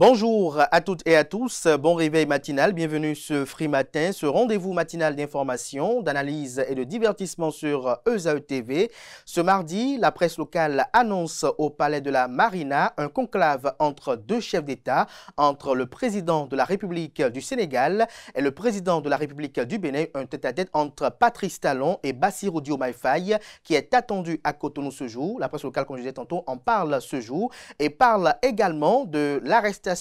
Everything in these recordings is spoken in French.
Bonjour à toutes et à tous, bon réveil matinal, bienvenue ce Free Matin, ce rendez-vous matinal d'information, d'analyse et de divertissement sur ESAE TV. Ce mardi, la presse locale annonce au Palais de la Marina un conclave entre deux chefs d'État, entre le président de la République du Sénégal et le président de la République du Bénin, un tête-à-tête entre Patrice Talon et Bassirou Diomaye Faye qui est attendu à Cotonou ce jour. La presse locale, comme je disais tantôt, en parle ce jour et parle également de l'arrestation,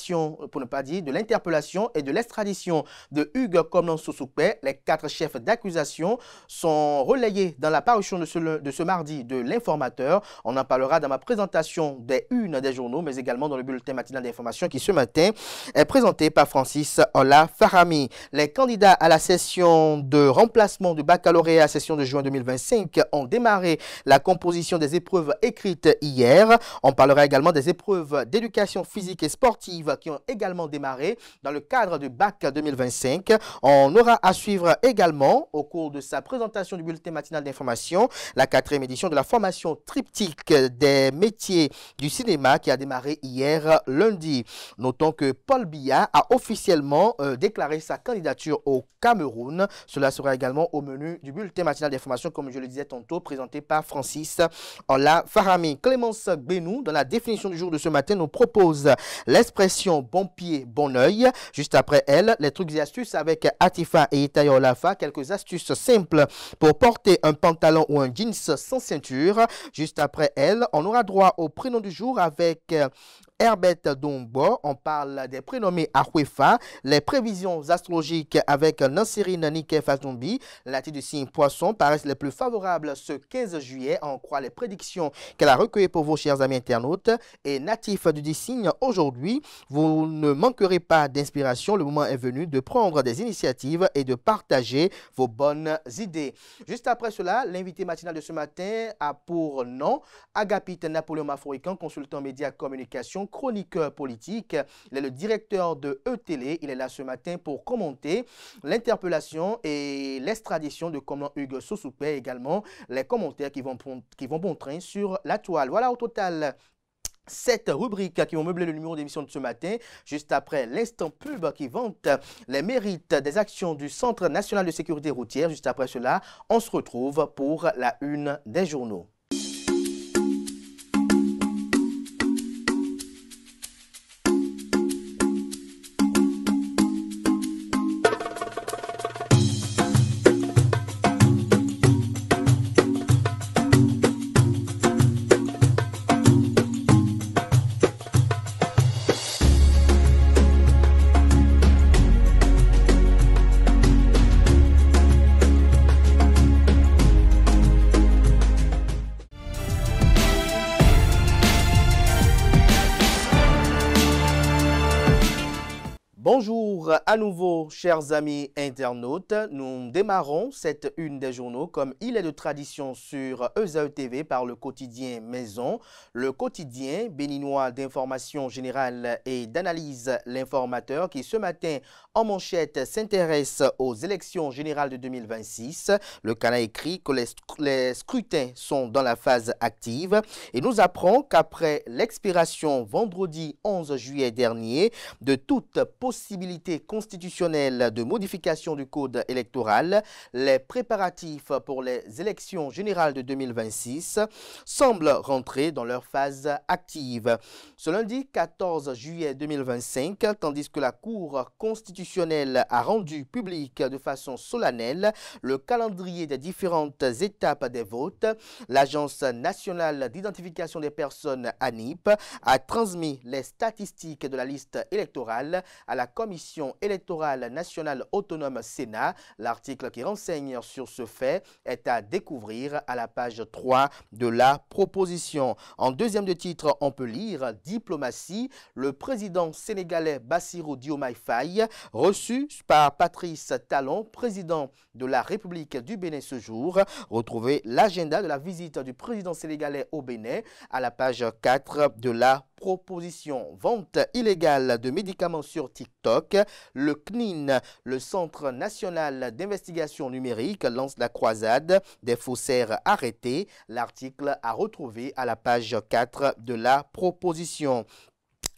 pour ne pas dire de l'interpellation et de l'extradition de Hugues Komlan Sossoukpe. Les 4 chefs d'accusation sont relayés dans la parution de ce mardi de l'Informateur. On en parlera dans ma présentation des unes des journaux, mais également dans le bulletin matinal d'information qui ce matin est présenté par Francis Ola Farami. Les candidats à la session de remplacement du baccalauréat à session de juin 2025 ont démarré la composition des épreuves écrites hier. On parlera également des épreuves d'éducation physique et sportive qui ont également démarré dans le cadre du bac 2025. On aura à suivre également, au cours de sa présentation du bulletin matinal d'information, la 4e édition de la formation triptyque des métiers du cinéma qui a démarré hier lundi. Notons que Paul Biya a officiellement déclaré sa candidature au Cameroun. Cela sera également au menu du bulletin matinal d'information, comme je le disais tantôt, présenté par Francis Ola Farami. Clémence Benou, dans la définition du jour de ce matin, nous propose l'expression bon pied, bon oeil. Juste après elle, les trucs et astuces avec Atifa et Itaya Olafa. Quelques astuces simples pour porter un pantalon ou un jeans sans ceinture. Juste après elle, on aura droit au prénom du jour avec Herbert Dombo. On parle des prénommés Ahuefa, les prévisions astrologiques avec Nansirine Nike Fazombi. La titre du signe poisson paraissent les plus favorables ce 15 juillet. On croit les prédictions qu'elle a recueillies pour vos chers amis internautes. Et natif du signe aujourd'hui, vous ne manquerez pas d'inspiration. Le moment est venu de prendre des initiatives et de partager vos bonnes idées. Juste après cela, l'invité matinal de ce matin a pour nom Agapite Napoléon Maforican, consultant médias communication, chroniqueur politique. Il est le directeur de E-Télé. Il est là ce matin pour commenter l'interpellation et l'extradition de Komlan Hugues Sossoukpe, également les commentaires qui vont bon train sur la toile. Voilà au total 7 rubriques qui vont meubler le numéro d'émission de ce matin, juste après l'instant pub qui vante les mérites des actions du Centre national de sécurité routière. Juste après cela, on se retrouve pour la une des journaux. Bonjour à nouveau, chers amis internautes. Nous démarrons cette une des journaux comme il est de tradition sur ESAE TV par le quotidien Maison, le quotidien béninois d'information générale et d'analyse L'Informateur qui ce matin en manchette s'intéresse aux élections générales de 2026. Le canal écrit que les scrutins sont dans la phase active et nous apprend qu'après l'expiration vendredi 11 juillet dernier de toute possibilité constitutionnelle de modification du code électoral, les préparatifs pour les élections générales de 2026 semblent rentrer dans leur phase active. Ce lundi 14 juillet 2025, tandis que la Cour constitutionnelle a rendu public de façon solennelle le calendrier des différentes étapes des votes, l'Agence nationale d'identification des personnes ANIP a transmis les statistiques de la liste électorale à la Commission électorale nationale autonome Sénat. L'article qui renseigne sur ce fait est à découvrir à la page 3 de la proposition. En deuxième de titre, on peut lire « Diplomatie ». Le président sénégalais Bassirou Diomaye Faye, reçu par Patrice Talon, président de la République du Bénin ce jour. Retrouvez l'agenda de la visite du président sénégalais au Bénin à la page 4 de la proposition. Vente illégale de médicaments sur TikTok. Le CNIN, le Centre national d'investigation numérique, lance la croisade des faussaires arrêtés. L'article à retrouver à la page 4 de la proposition.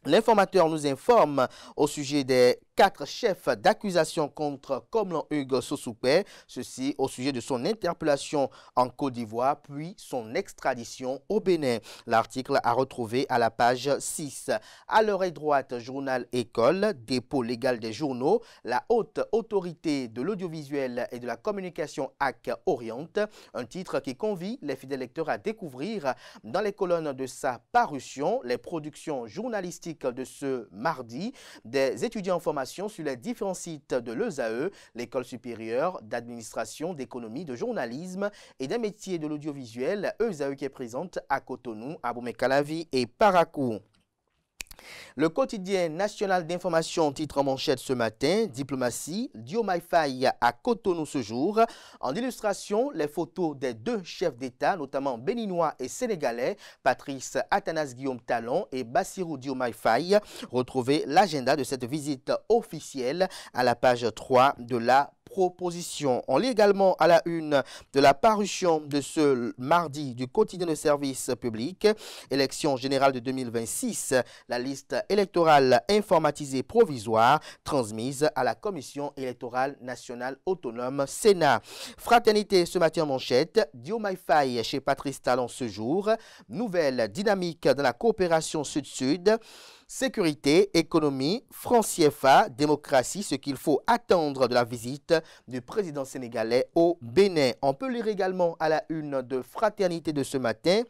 L'informateur nous informe au sujet des 4 chefs d'accusation contre Komlan Hugues Sossoupé, ceci au sujet de son interpellation en Côte d'Ivoire, puis son extradition au Bénin. L'article à retrouver à la page 6. À l'oreille droite, journal École, dépôt légal des journaux, la haute autorité de l'audiovisuel et de la communication AC oriente, un titre qui convie les fidèles lecteurs à découvrir dans les colonnes de sa parution les productions journalistiques de ce mardi des étudiants en formation sur les différents sites de l'ESAE, l'École supérieure d'administration, d'économie, de journalisme et des métiers de l'audiovisuel, ESAE qui est présente à Cotonou, à Boumé-Calavi et Parakou. Le quotidien national d'information titre en manchette ce matin, diplomatie, Diomaye Faye à Cotonou ce jour. En illustration, les photos des 2 chefs d'État, notamment béninois et sénégalais, Patrice Athanas Guillaume Talon et Bassirou Diomaye Faye. Retrouvez l'agenda de cette visite officielle à la page 3 de la proposition. On lit également à la une de la parution de ce mardi du quotidien de service public, élection générale de 2026, la liste électorale informatisée provisoire transmise à la Commission électorale nationale autonome Sénat. Fraternité ce matin en manchette, Diomaye Faye chez Patrice Talon ce jour, nouvelle dynamique dans la coopération sud-sud. Sécurité, économie, franc CFA, démocratie, ce qu'il faut attendre de la visite du président sénégalais au Bénin. On peut lire également à la une de Fraternité de ce matin.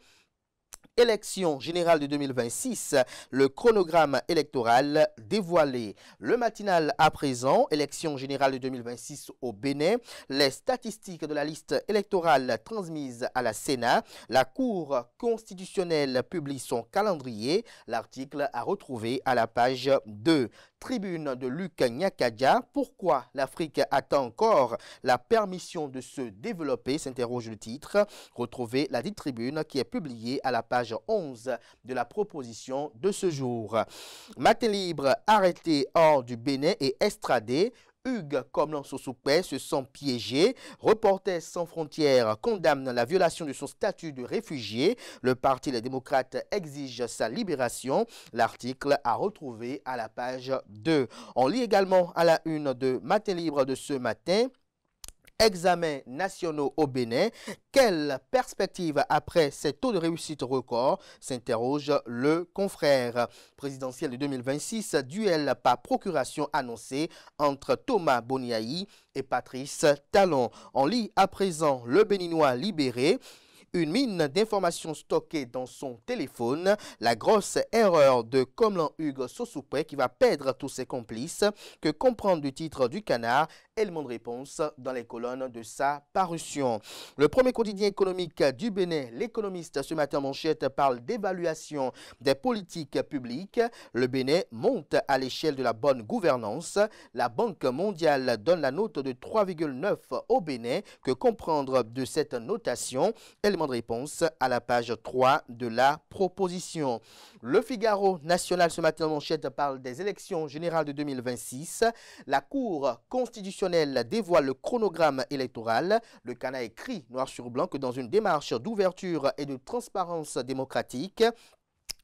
Élection générale de 2026, le chronogramme électoral dévoilé. Le matinal à présent, élection générale de 2026 au Bénin, les statistiques de la liste électorale transmise à la Sénat, la Cour constitutionnelle publie son calendrier, l'article à retrouver à la page 2. Tribune de Luc Nyakadia, pourquoi l'Afrique attend encore la permission de se développer, s'interroge le titre. Retrouvez la dite tribune qui est publiée à la page 11 de la proposition de ce jour. Matin libre arrêté hors du Bénin et extradé. Hugues Komlan Sossoupé se sent piégé. Reporters sans frontières condamne la violation de son statut de réfugié. Le Parti Les Démocrates exige sa libération. L'article à retrouver à la page 2. On lit également à la une de Matin Libre de ce matin. Examens nationaux au Bénin. Quelle perspective après ces taux de réussite record, s'interroge le confrère. Présidentiel de 2026, duel par procuration annoncé entre Thomas Boniaï et Patrice Talon. On lit à présent le Béninois libéré. Une mine d'informations stockées dans son téléphone, la grosse erreur de Komlan Hugues Sossoupé qui va perdre tous ses complices, que comprendre du titre du Canard, élément de réponse dans les colonnes de sa parution. Le premier quotidien économique du Bénin, l'économiste ce matin en manchette parle d'évaluation des politiques publiques. Le Bénin monte à l'échelle de la bonne gouvernance. La Banque mondiale donne la note de 3,9 au Bénin. Que comprendre de cette notation? Élément de réponse à la page 3 de la proposition. Le Figaro national ce matin en manchette parle des élections générales de 2026. La Cour constitutionnelle dévoile le chronogramme électoral. Le Canard écrit noir sur blanc que dans une démarche d'ouverture et de transparence démocratique,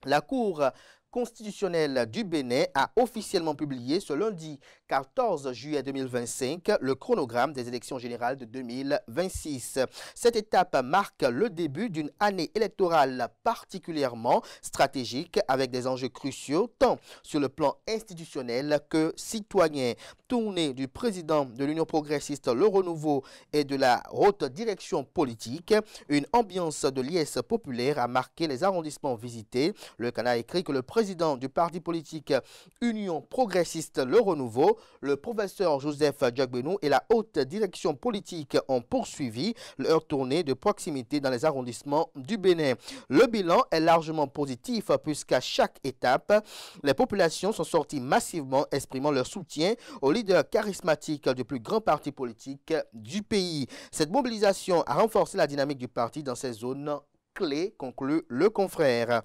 la Cour constitutionnelle du Bénin a officiellement publié ce lundi 14 juillet 2025 le chronogramme des élections générales de 2026. Cette étape marque le début d'une année électorale particulièrement stratégique avec des enjeux cruciaux tant sur le plan institutionnel que citoyen. Tournée du président de l'Union progressiste Le Renouveau et de la haute direction politique, une ambiance de liesse populaire a marqué les arrondissements visités. Le Canard écrit que le président du parti politique Union progressiste Le Renouveau, le professeur Joseph Djagbenou et la haute direction politique ont poursuivi leur tournée de proximité dans les arrondissements du Bénin. Le bilan est largement positif puisqu'à chaque étape, les populations sont sorties massivement exprimant leur soutien au leader charismatique du plus grand parti politique du pays. Cette mobilisation a renforcé la dynamique du parti dans ces zones clés, conclut le confrère.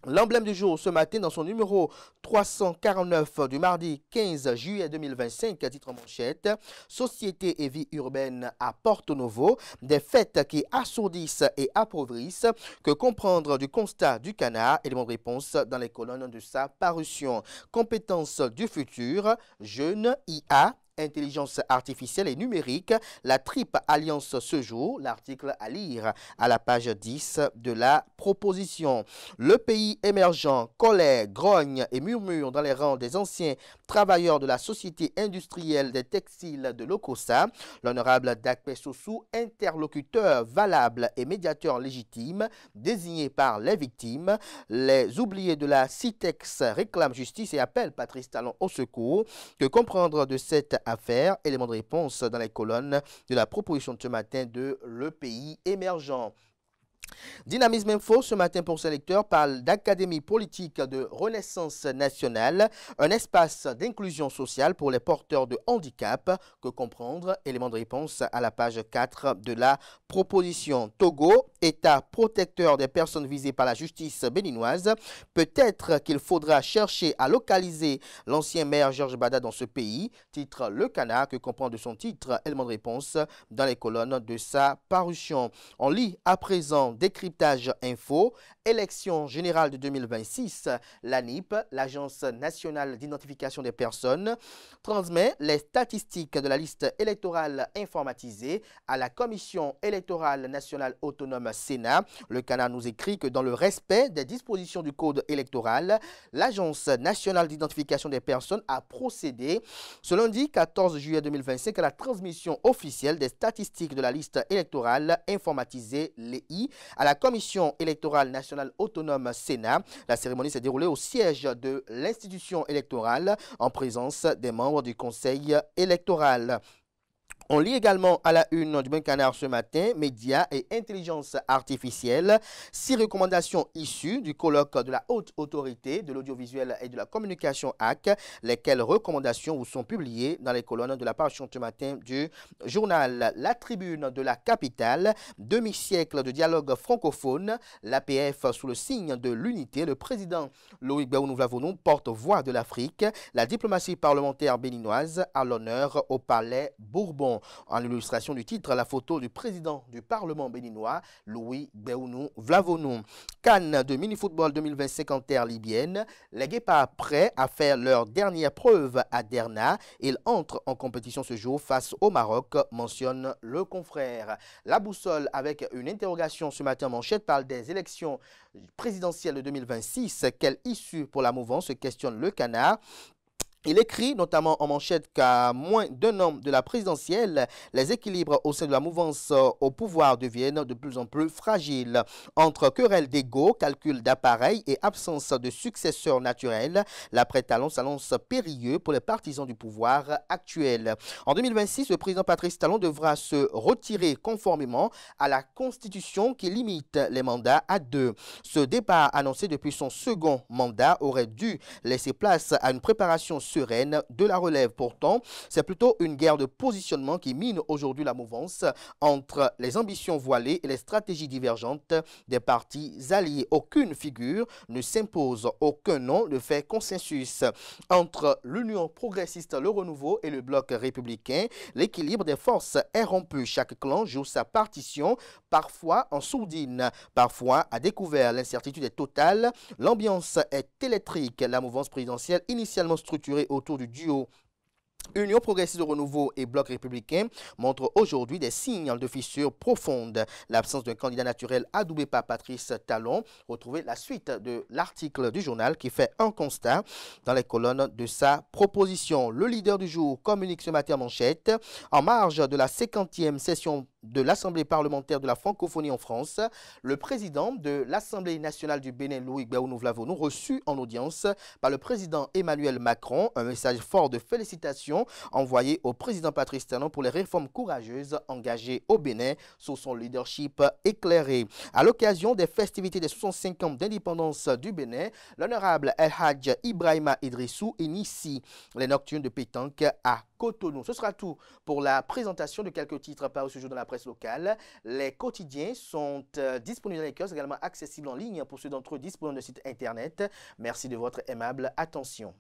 L'emblème du jour ce matin dans son numéro 349 du mardi 15 juillet 2025, titre manchette, Société et vie urbaine à Porto Novo, des fêtes qui assourdissent et appauvrissent, que comprendre du constat du canard, élément de réponse dans les colonnes de sa parution. Compétences du futur, jeunes, IA, intelligence artificielle et numérique, la triple alliance ce jour, l'article à lire à la page 10 de la proposition. Le pays émergent, colère, grogne et murmure dans les rangs des anciens travailleurs de la société industrielle des textiles de l'Ocosa. L'honorable Dakpe Sossou, interlocuteur valable et médiateur légitime, désigné par les victimes. Les oubliés de la CITEX réclament justice et appellent Patrice Talon au secours. Que comprendre de cette affaire? Élément de réponse dans les colonnes de la proposition de ce matin de Le Pays émergent. Dynamisme Info, ce matin pour ses lecteurs, parle d'académie politique de renaissance nationale, un espace d'inclusion sociale pour les porteurs de handicap. Que comprendre? Élément de réponse à la page 4 de la proposition. Togo, État protecteur des personnes visées par la justice béninoise. Peut-être qu'il faudra chercher à localiser l'ancien maire Georges Bada dans ce pays. Titre Le Canard, que comprend de son titre, élément de réponse dans les colonnes de sa parution. On lit à présent Décryptage Info, élection générale de 2026, l'ANIP, l'Agence nationale d'identification des personnes, transmet les statistiques de la liste électorale informatisée à la Commission électorale nationale autonome Sénat. Le Canard nous écrit que dans le respect des dispositions du Code électoral, l'Agence nationale d'identification des personnes a procédé ce lundi 14 juillet 2025 à la transmission officielle des statistiques de la liste électorale informatisée, l'EI, à la Commission électorale nationale autonome Sénat. La cérémonie s'est déroulée au siège de l'institution électorale en présence des membres du Conseil électoral. On lit également à la une du Bon Canard ce matin, médias et intelligence artificielle, 6 recommandations issues du colloque de la Haute Autorité de l'Audiovisuel et de la Communication AC, lesquelles recommandations vous sont publiées dans les colonnes de la page ce matin du journal La Tribune de la Capitale, demi-siècle de dialogue francophone, l'APF sous le signe de l'unité, le président Loïc Béounou-Vlavonou, porte-voix de l'Afrique, la diplomatie parlementaire béninoise à l'honneur au Palais Bourbon. En illustration du titre, la photo du président du Parlement béninois, Louis Béounou-Vlavonou. Cannes de mini-football 2025 en terre libyenne. Les Guépards prêts à faire leur dernière preuve à Derna. Ils entrent en compétition ce jour face au Maroc, mentionne le confrère. La boussole avec une interrogation ce matin en manchette parle des élections présidentielles de 2026. Quelle issue pour la mouvance, se questionne le Canard. Il écrit notamment en manchette qu'à moins d'un an de la présidentielle, les équilibres au sein de la mouvance au pouvoir deviennent de plus en plus fragiles. Entre querelles d'ego, calcul d'appareil et absence de successeur naturel, l'après-Talon s'annonce périlleux pour les partisans du pouvoir actuel. En 2026, le président Patrice Talon devra se retirer conformément à la Constitution qui limite les mandats à 2. Ce départ annoncé depuis son second mandat aurait dû laisser place à une préparation sereine de la relève. Pourtant, c'est plutôt une guerre de positionnement qui mine aujourd'hui la mouvance entre les ambitions voilées et les stratégies divergentes des partis alliés. Aucune figure ne s'impose, aucun nom ne fait consensus. Entre l'Union progressiste, le Renouveau et le Bloc républicain, l'équilibre des forces est rompu. Chaque clan joue sa partition, parfois en sourdine, parfois à découvert. L'incertitude est totale, l'ambiance est électrique. La mouvance présidentielle, initialement structurée autour du duo Union progressiste de renouveau et Bloc républicain montrent aujourd'hui des signes de fissure profonde. L'absence d'un candidat naturel adoubé par Patrice Talon. Retrouvez la suite de l'article du journal qui fait un constat dans les colonnes de sa proposition. Le leader du jour communique ce matin en manchette. En marge de la 50e session de l'Assemblée parlementaire de la francophonie en France, le président de l'Assemblée nationale du Bénin, Loïc Béounou-Vlavonou, reçu en audience par le président Emmanuel Macron. Un message fort de félicitations envoyé au président Patrice Talon pour les réformes courageuses engagées au Bénin sous son leadership éclairé. À l'occasion des festivités des 65 ans d'indépendance du Bénin, l'honorable El Hadj Ibrahima Idrissou initie les nocturnes de pétanque à Cotonou. Ce sera tout pour la présentation de quelques titres parus ce jour dans la presse locale. Les quotidiens sont disponibles dans les kiosques, également accessibles en ligne pour ceux d'entre eux disponibles de site internet. Merci de votre aimable attention.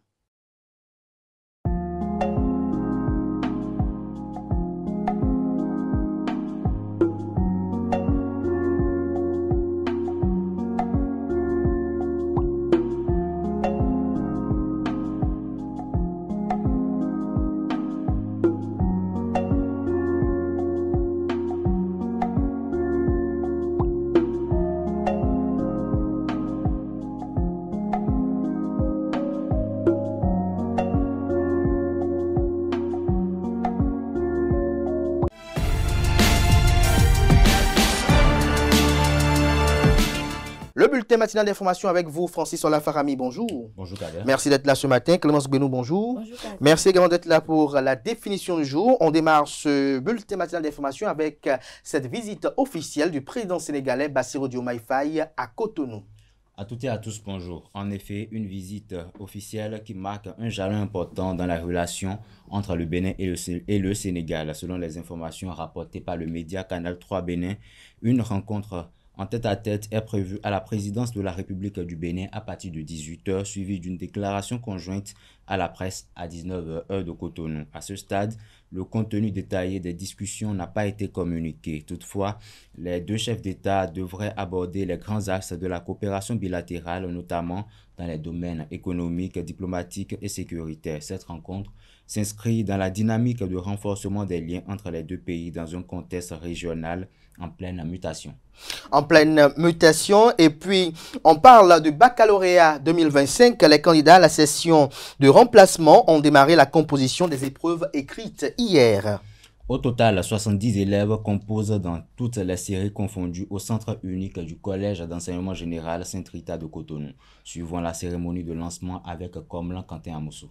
Le bulletin matinal d'information avec vous, Francis Olafarami, bonjour. Bonjour Kader. Merci d'être là ce matin. Clémence Benou, bonjour. Bonjour Kader. Merci également d'être là pour la définition du jour. On démarre ce bulletin matinal d'information avec cette visite officielle du président sénégalais Bassirou Diomaye Faye à Cotonou. À toutes et à tous, bonjour. En effet, une visite officielle qui marque un jalon important dans la relation entre le Bénin et le Sénégal. Selon les informations rapportées par le média Canal 3 Bénin, une rencontre en tête-à-tête est prévue à la présidence de la République du Bénin à partir de 18 h, suivie d'une déclaration conjointe à la presse à 19 h de Cotonou. À ce stade, le contenu détaillé des discussions n'a pas été communiqué. Toutefois, les deux chefs d'État devraient aborder les grands axes de la coopération bilatérale, notamment dans les domaines économiques, diplomatiques et sécuritaires. Cette rencontre s'inscrit dans la dynamique de renforcement des liens entre les deux pays dans un contexte régional en pleine mutation. En pleine mutation, et puis on parle du baccalauréat 2025. Les candidats à la session de remplacement ont démarré la composition des épreuves écrites hier. Au total, 70 élèves composent dans toutes les séries confondues au centre unique du Collège d'enseignement général Sainte-Rita de Cotonou, suivant la cérémonie de lancement avec Komlan Quentin Amousso.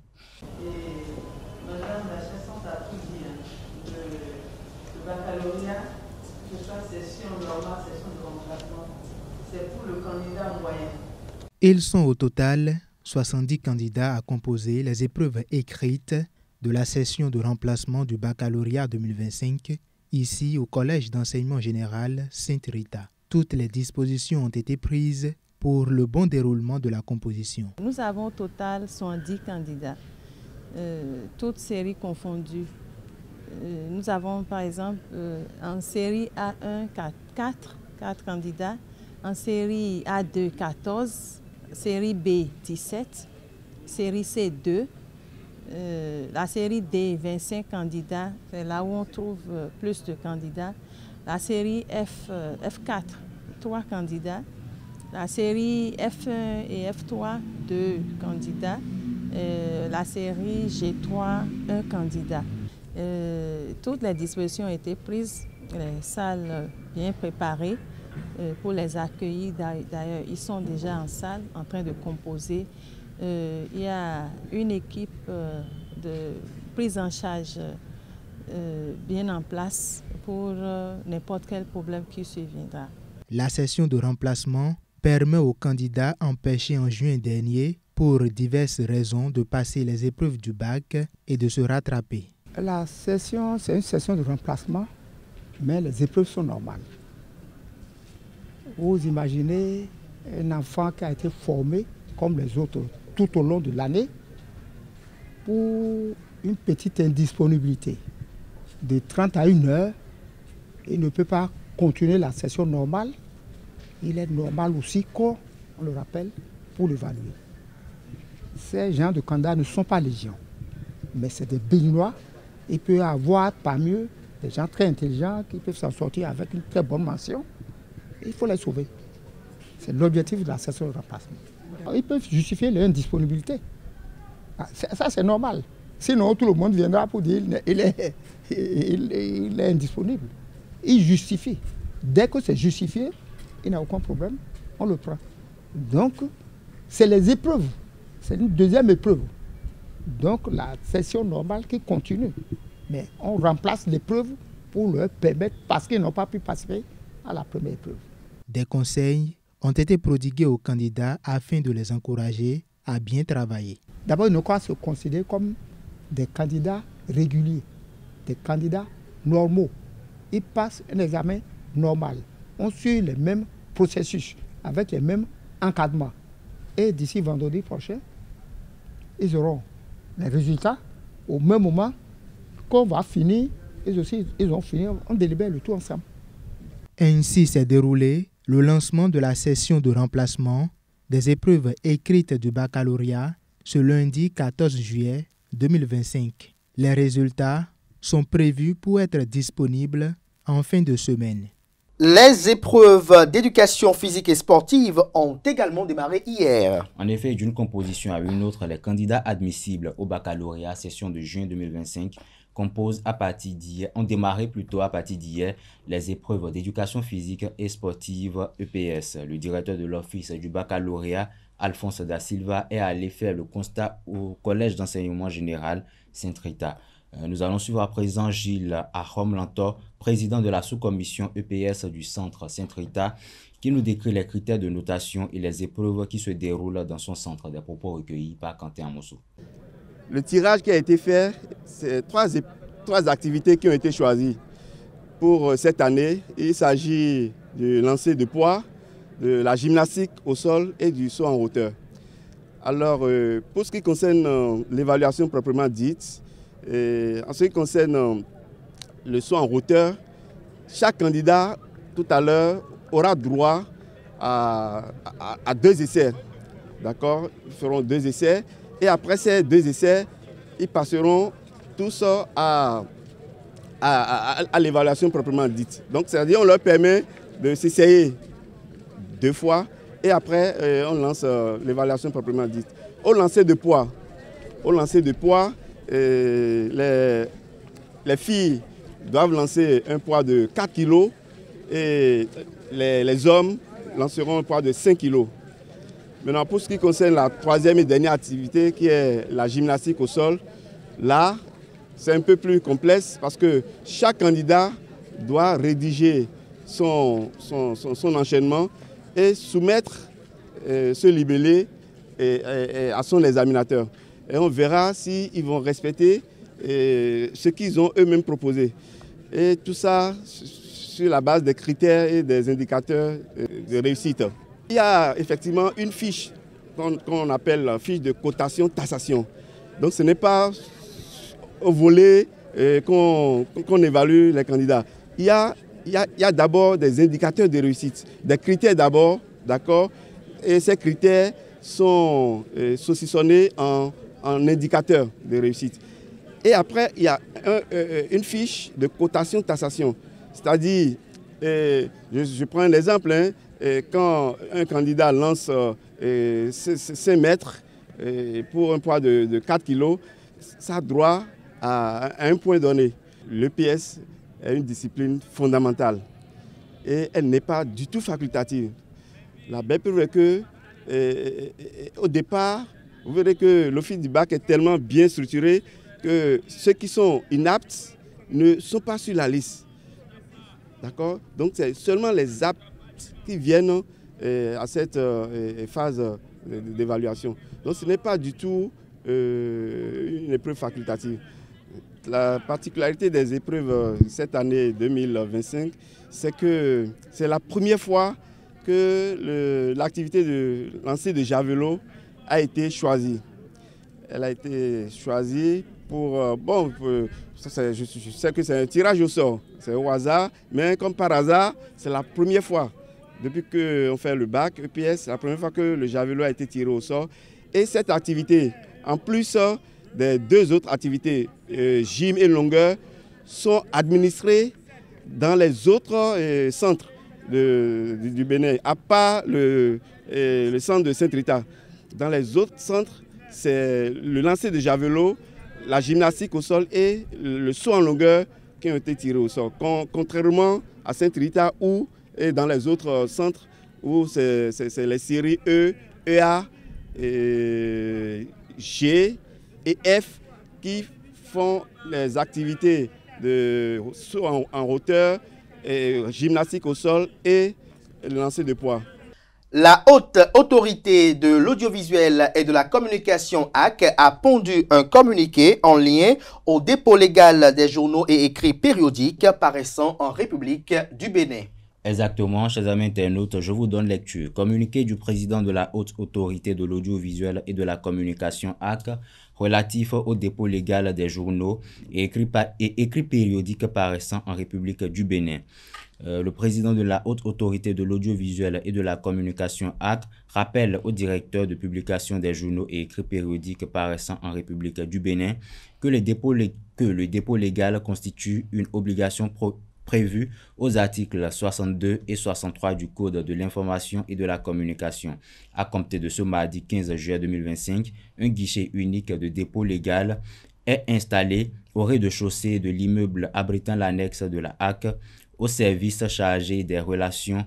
Madame la chef a tout dit, le baccalauréat, que ce soit session normale, session de remplacement, c'est pour le candidat moyen. Ils sont au total 70 candidats à composer les épreuves écrites de la session de remplacement du baccalauréat 2025, ici au Collège d'enseignement général Sainte-Rita. Toutes les dispositions ont été prises pour le bon déroulement de la composition. Nous avons au total 110 candidats, toutes séries confondues. Nous avons par exemple en série A1 4 candidats, en série A2 14, série B 17, série C 2, la série D 25 candidats, c'est là où on trouve plus de candidats, la série F4 3 candidats, la série F1 et F3 2 candidats, la série G3 1 candidat. Toutes les dispositions ont été prises, les salles bien préparées pour les accueillir. D'ailleurs, ils sont déjà en salle en train de composer. Il y a une équipe de prise en charge bien en place pour n'importe quel problème qui surviendra. La session de remplacement permet aux candidats empêchés en juin dernier pour diverses raisons de passer les épreuves du bac et de se rattraper. La session, c'est une session de remplacement, mais les épreuves sont normales. Vous imaginez un enfant qui a été formé, comme les autres, tout au long de l'année, pour une petite indisponibilité de 30 à 1 heure. Il ne peut pas continuer la session normale. Il est normal aussi qu'on le rappelle pour l'évaluer. Ces gens de candidats ne sont pas légion, mais c'est des Béninois. Il peut y avoir parmi eux des gens très intelligents qui peuvent s'en sortir avec une très bonne mention. Il faut les sauver. C'est l'objectif de la session de remplacement. Ils peuvent justifier leur indisponibilité. Ça, c'est normal. Sinon, tout le monde viendra pour dire qu'il est indisponible. Il justifie. Dès que c'est justifié, il n'a aucun problème, on le prend. Donc, c'est les épreuves. C'est une deuxième épreuve. Donc, la session normale qui continue. Mais on remplace l'épreuve pour leur permettre, parce qu'ils n'ont pas pu participer à la première épreuve. Des conseils ont été prodigués aux candidats afin de les encourager à bien travailler. D'abord, ils n'ont qu'à se considérer comme des candidats réguliers, des candidats normaux. Ils passent un examen normal. On suit les mêmes processus, avec les mêmes encadrements. Et d'ici vendredi prochain, ils auront les résultats au même moment qu'on va finir. Ils aussi, ils ont fini, on délibère le tout ensemble. Ainsi s'est déroulé le lancement de la session de remplacement des épreuves écrites du baccalauréat ce lundi 14 juillet 2025. Les résultats sont prévus pour être disponibles en fin de semaine. Les épreuves d'éducation physique et sportive ont également démarré hier. En effet, d'une composition à une autre, les candidats admissibles au baccalauréat session de juin 2025 ont démarré plutôt à partir d'hier les épreuves d'éducation physique et sportive EPS. Le directeur de l'office du baccalauréat, Alphonse Da Silva, est allé faire le constat au collège d'enseignement général Saint-Rita. Nous allons suivre à présent Gilles Ahom-Lantor, président de la sous-commission EPS du centre Saint-Rita, qui nous décrit les critères de notation et les épreuves qui se déroulent dans son centre. Des propos recueillis par Quentin Amosso. Le tirage qui a été fait, c'est trois activités qui ont été choisies pour cette année. Il s'agit du lancer de poids, de la gymnastique au sol et du saut en hauteur. Alors, pour ce qui concerne l'évaluation proprement dite, en ce qui concerne le saut en hauteur, chaque candidat, tout à l'heure, aura droit à 2 essais. D'accord? Ils feront 2 essais. Et après ces 2 essais, ils passeront tous à l'évaluation proprement dite. Donc, c'est-à-dire qu'on leur permet de s'essayer 2 fois et après, on lance l'évaluation proprement dite. Au lancer de poids, les filles doivent lancer un poids de 4 kg et les hommes lanceront un poids de 5 kg. Maintenant, pour ce qui concerne la 3e et dernière activité, qui est la gymnastique au sol, là, c'est un peu plus complexe parce que chaque candidat doit rédiger son enchaînement et soumettre ce libellé à son examinateur. Et on verra s'ils vont respecter ce qu'ils ont eux-mêmes proposé. Et tout ça sur la base des critères et des indicateurs de réussite. Il y a effectivement une fiche qu'on appelle la fiche de cotation-taxation. Donc ce n'est pas au volet qu'on évalue les candidats. Il y a d'abord des indicateurs de réussite, des critères d'abord, d'accord? Et ces critères sont saucissonnés en indicateurs de réussite. Et après, il y a une fiche de cotation-taxation. C'est-à-dire, je prends un exemple, hein, quand un candidat lance 5 mètres pour un poids de 4 kg, ça a droit à un point donné. L'EPS est une discipline fondamentale et elle n'est pas du tout facultative. La belle preuve est que, au départ, vous verrez que l'office du bac est tellement bien structuré que ceux qui sont inaptes ne sont pas sur la liste. D'accord? Donc c'est seulement les aptes qui viennent à cette phase d'évaluation. Donc ce n'est pas du tout une épreuve facultative. La particularité des épreuves cette année 2025, c'est que c'est la première fois que l'activité de lancer de javelot a été choisie. Elle a été choisie pour... je sais que c'est un tirage au sort, c'est au hasard, mais comme par hasard, c'est la première fois. Depuis qu'on fait le bac EPS, c'est la première fois que le javelot a été tiré au sort. Et cette activité, en plus des 2 autres activités, gym et longueur, sont administrées dans les autres centres du Bénin, à part le centre de Saint-Rita. Dans les autres centres, c'est le lancer de javelot, la gymnastique au sol et le saut en longueur qui ont été tirés au sol. Contrairement à Saint-Rita ou et dans les autres centres où c'est les séries E, EA, G et F qui font les activités de saut en hauteur, gymnastique au sol et le lancer de poids. La Haute Autorité de l'Audiovisuel et de la Communication HAC a pondu un communiqué en lien au dépôt légal des journaux et écrits périodiques paraissant en République du Bénin. Exactement, chers amis internautes, je vous donne lecture. Communiqué du président de la Haute Autorité de l'Audiovisuel et de la Communication HAC relatif au dépôt légal des journaux et écrits périodiques paraissant en République du Bénin. Le président de la Haute Autorité de l'Audiovisuel et de la Communication HAC rappelle au directeur de publication des journaux et écrits périodiques paraissant en République du Bénin que le dépôt légal constitue une obligation prévue aux articles 62 et 63 du Code de l'information et de la communication. À compter de ce mardi 15 juillet 2025, un guichet unique de dépôt légal est installé au rez-de-chaussée de l'immeuble abritant l'annexe de la HAC au service chargé des relations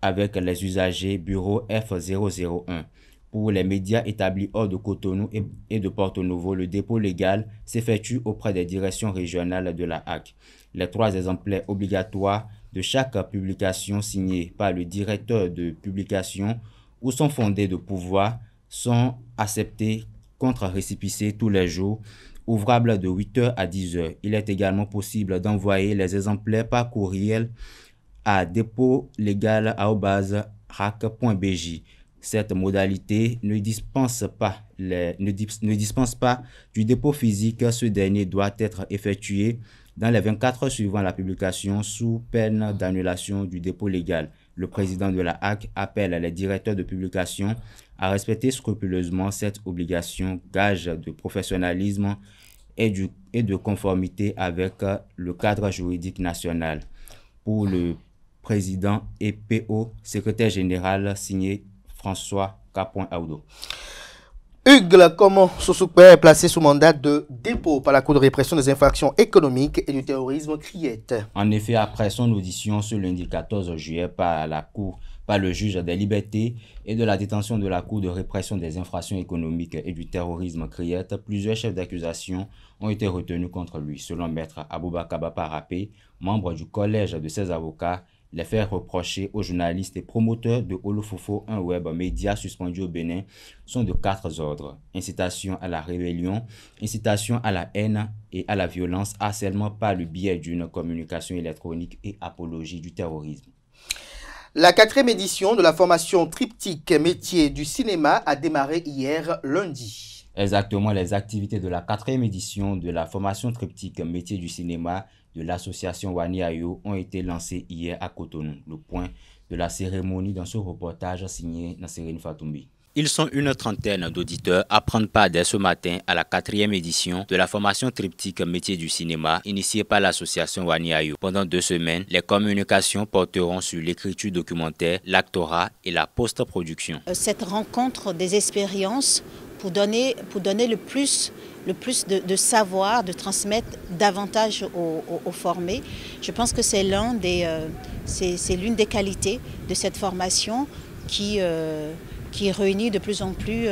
avec les usagers bureau F001. Pour les médias établis hors de Cotonou et de Porto Novo, le dépôt légal s'effectue auprès des directions régionales de la HAC. Les 3 exemplaires obligatoires de chaque publication signée par le directeur de publication ou sont fondés de pouvoir sont acceptés contre récépissé tous les jours, ouvrable de 8h à 10h. Il est également possible d'envoyer les exemplaires par courriel à dépôtlégal@hac.bj. Cette modalité ne dispense pas du dépôt physique. Ce dernier doit être effectué dans les 24 heures suivant la publication sous peine d'annulation du dépôt légal. Le président de la HAC appelle les directeurs de publication à respecter scrupuleusement cette obligation, gage de professionnalisme et de conformité avec le cadre juridique national. Pour le président et PO, secrétaire général, signé François K.Audo. Hugues Komon Sosukpe est placé sous mandat de dépôt par la Cour de répression des infractions économiques et du terrorisme Criette. En effet, après son audition ce lundi 14 juillet par le juge des libertés et de la détention de la Cour de répression des infractions économiques et du terrorisme Criette, plusieurs chefs d'accusation ont été retenus contre lui. Selon maître Aboubakar Baparapé, membre du collège de ses avocats, les faits reprochés aux journalistes et promoteurs de Olofofo, un web média suspendu au Bénin, sont de 4 ordres. Incitation à la rébellion, incitation à la haine et à la violence, harcèlement par le biais d'une communication électronique et apologie du terrorisme. La 4e édition de la formation triptyque métier du cinéma a démarré hier lundi. Exactement, les activités de la 4e édition de la formation triptyque métier du cinéma de l'association Waniayo ont été lancées hier à Cotonou. Le point de la cérémonie dans ce reportage signé Nasserine Fatoumbi. Ils sont une trentaine d'auditeurs à prendre part dès ce matin à la 4e édition de la formation triptyque métier du cinéma initiée par l'association Waniayo. Pendant 2 semaines, les communications porteront sur l'écriture documentaire, l'actorat et la post-production. Cette rencontre des expériences pour donner le plus de savoir, de transmettre davantage aux formés. Je pense que c'est l'une des qualités de cette formation qui réunit de plus en plus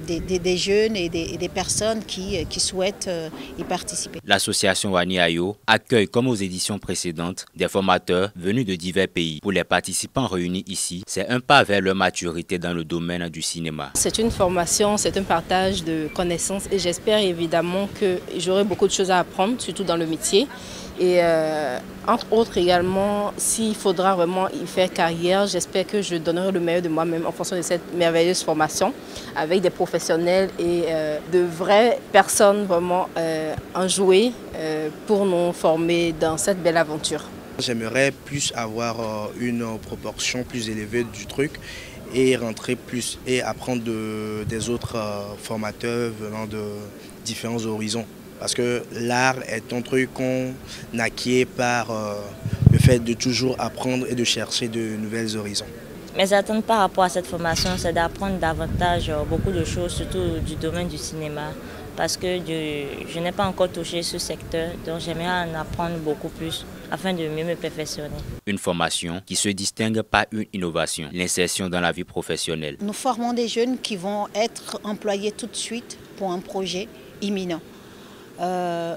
des jeunes et des personnes qui souhaitent y participer. L'association Waniayo accueille, comme aux éditions précédentes, des formateurs venus de divers pays. Pour les participants réunis ici, c'est un pas vers leur maturité dans le domaine du cinéma. C'est une formation, c'est un partage de connaissances et j'espère évidemment que j'aurai beaucoup de choses à apprendre, surtout dans le métier. Et entre autres également, s'il faudra vraiment y faire carrière, j'espère que je donnerai le meilleur de moi-même en fonction de cette merveilleuse formation avec des professionnels et de vraies personnes vraiment enjouées pour nous former dans cette belle aventure. J'aimerais plus avoir une proportion plus élevée du truc et rentrer plus et apprendre des autres formateurs venant de différents horizons. Parce que l'art est un truc qu'on acquiert par le fait de toujours apprendre et de chercher de nouveaux horizons. Mes attentes par rapport à cette formation, c'est d'apprendre davantage beaucoup de choses, surtout du domaine du cinéma. Parce que je n'ai pas encore touché ce secteur, donc j'aimerais en apprendre beaucoup plus afin de mieux me perfectionner. Une formation qui se distingue par une innovation, l'insertion dans la vie professionnelle. Nous formons des jeunes qui vont être employés tout de suite pour un projet imminent.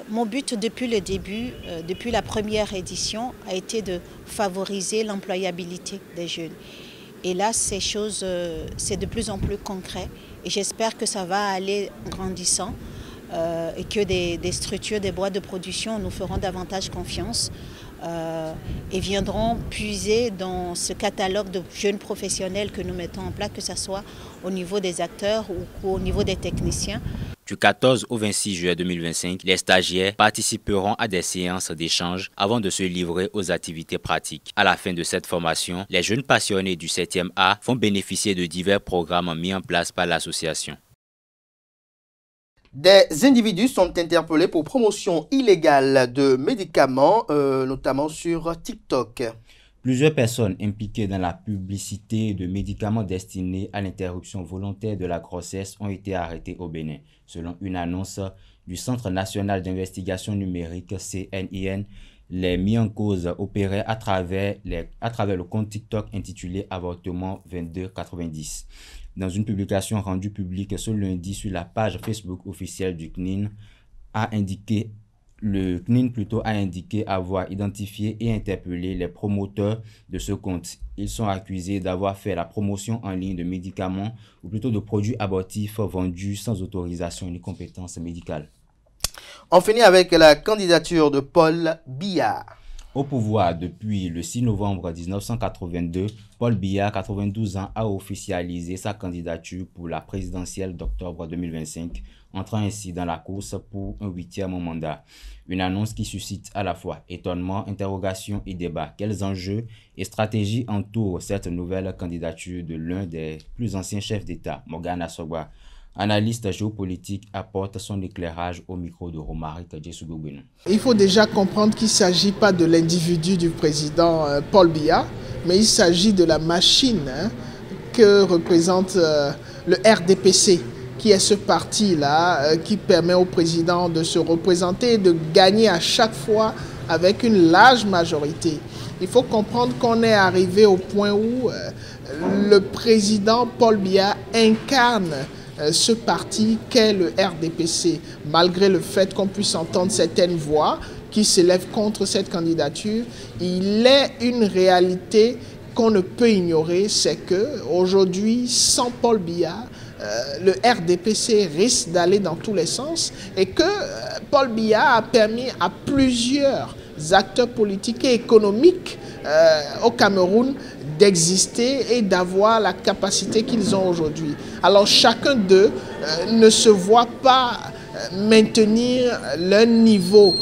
Mon but depuis le début, depuis la première édition, a été de favoriser l'employabilité des jeunes. Et là, ces choses, c'est de plus en plus concret. Et j'espère que ça va aller grandissant et que des structures, des boîtes de production nous feront davantage confiance et viendront puiser dans ce catalogue de jeunes professionnels que nous mettons en place, que ce soit au niveau des acteurs ou au niveau des techniciens. Du 14 au 26 juillet 2025, les stagiaires participeront à des séances d'échange avant de se livrer aux activités pratiques. À la fin de cette formation, les jeunes passionnés du 7e A vont bénéficier de divers programmes mis en place par l'association. Des individus sont interpellés pour promotion illégale de médicaments, notamment sur TikTok. Plusieurs personnes impliquées dans la publicité de médicaments destinés à l'interruption volontaire de la grossesse ont été arrêtées au Bénin. Selon une annonce du Centre national d'investigation numérique CNIN, les mis en cause opéraient à travers le compte TikTok intitulé Avortement 2290. Dans une publication rendue publique ce lundi sur la page Facebook officielle du CNIN, le CNIN a indiqué avoir identifié et interpellé les promoteurs de ce compte. Ils sont accusés d'avoir fait la promotion en ligne de médicaments ou plutôt de produits abortifs vendus sans autorisation ni compétence médicale. On finit avec la candidature de Paul Biya. Au pouvoir depuis le 6 novembre 1982, Paul Biya, 92 ans, a officialisé sa candidature pour la présidentielle d'octobre 2025, entrant ainsi dans la course pour un 8e mandat. Une annonce qui suscite à la fois étonnement, interrogation et débat. Quels enjeux et stratégies entourent cette nouvelle candidature de l'un des plus anciens chefs d'État, Morgan Asogba, analyste géopolitique, apporte son éclairage au micro de Romaric Djessougoubenou. Il faut déjà comprendre qu'il ne s'agit pas de l'individu du président Paul Biya, mais il s'agit de la machine que représente le RDPC, qui est ce parti-là qui permet au président de se représenter et de gagner à chaque fois avec une large majorité. Il faut comprendre qu'on est arrivé au point où le président Paul Biya incarne ce parti qu'est le RDPC, malgré le fait qu'on puisse entendre certaines voix qui s'élèvent contre cette candidature. Il est une réalité qu'on ne peut ignorer, c'est qu'aujourd'hui, sans Paul Biya, le RDPC risque d'aller dans tous les sens et que Paul Biya a permis à plusieurs acteurs politiques et économiques au Cameroun d'exister et d'avoir la capacité qu'ils ont aujourd'hui. Alors chacun d'eux ne se voit pas maintenir leur niveau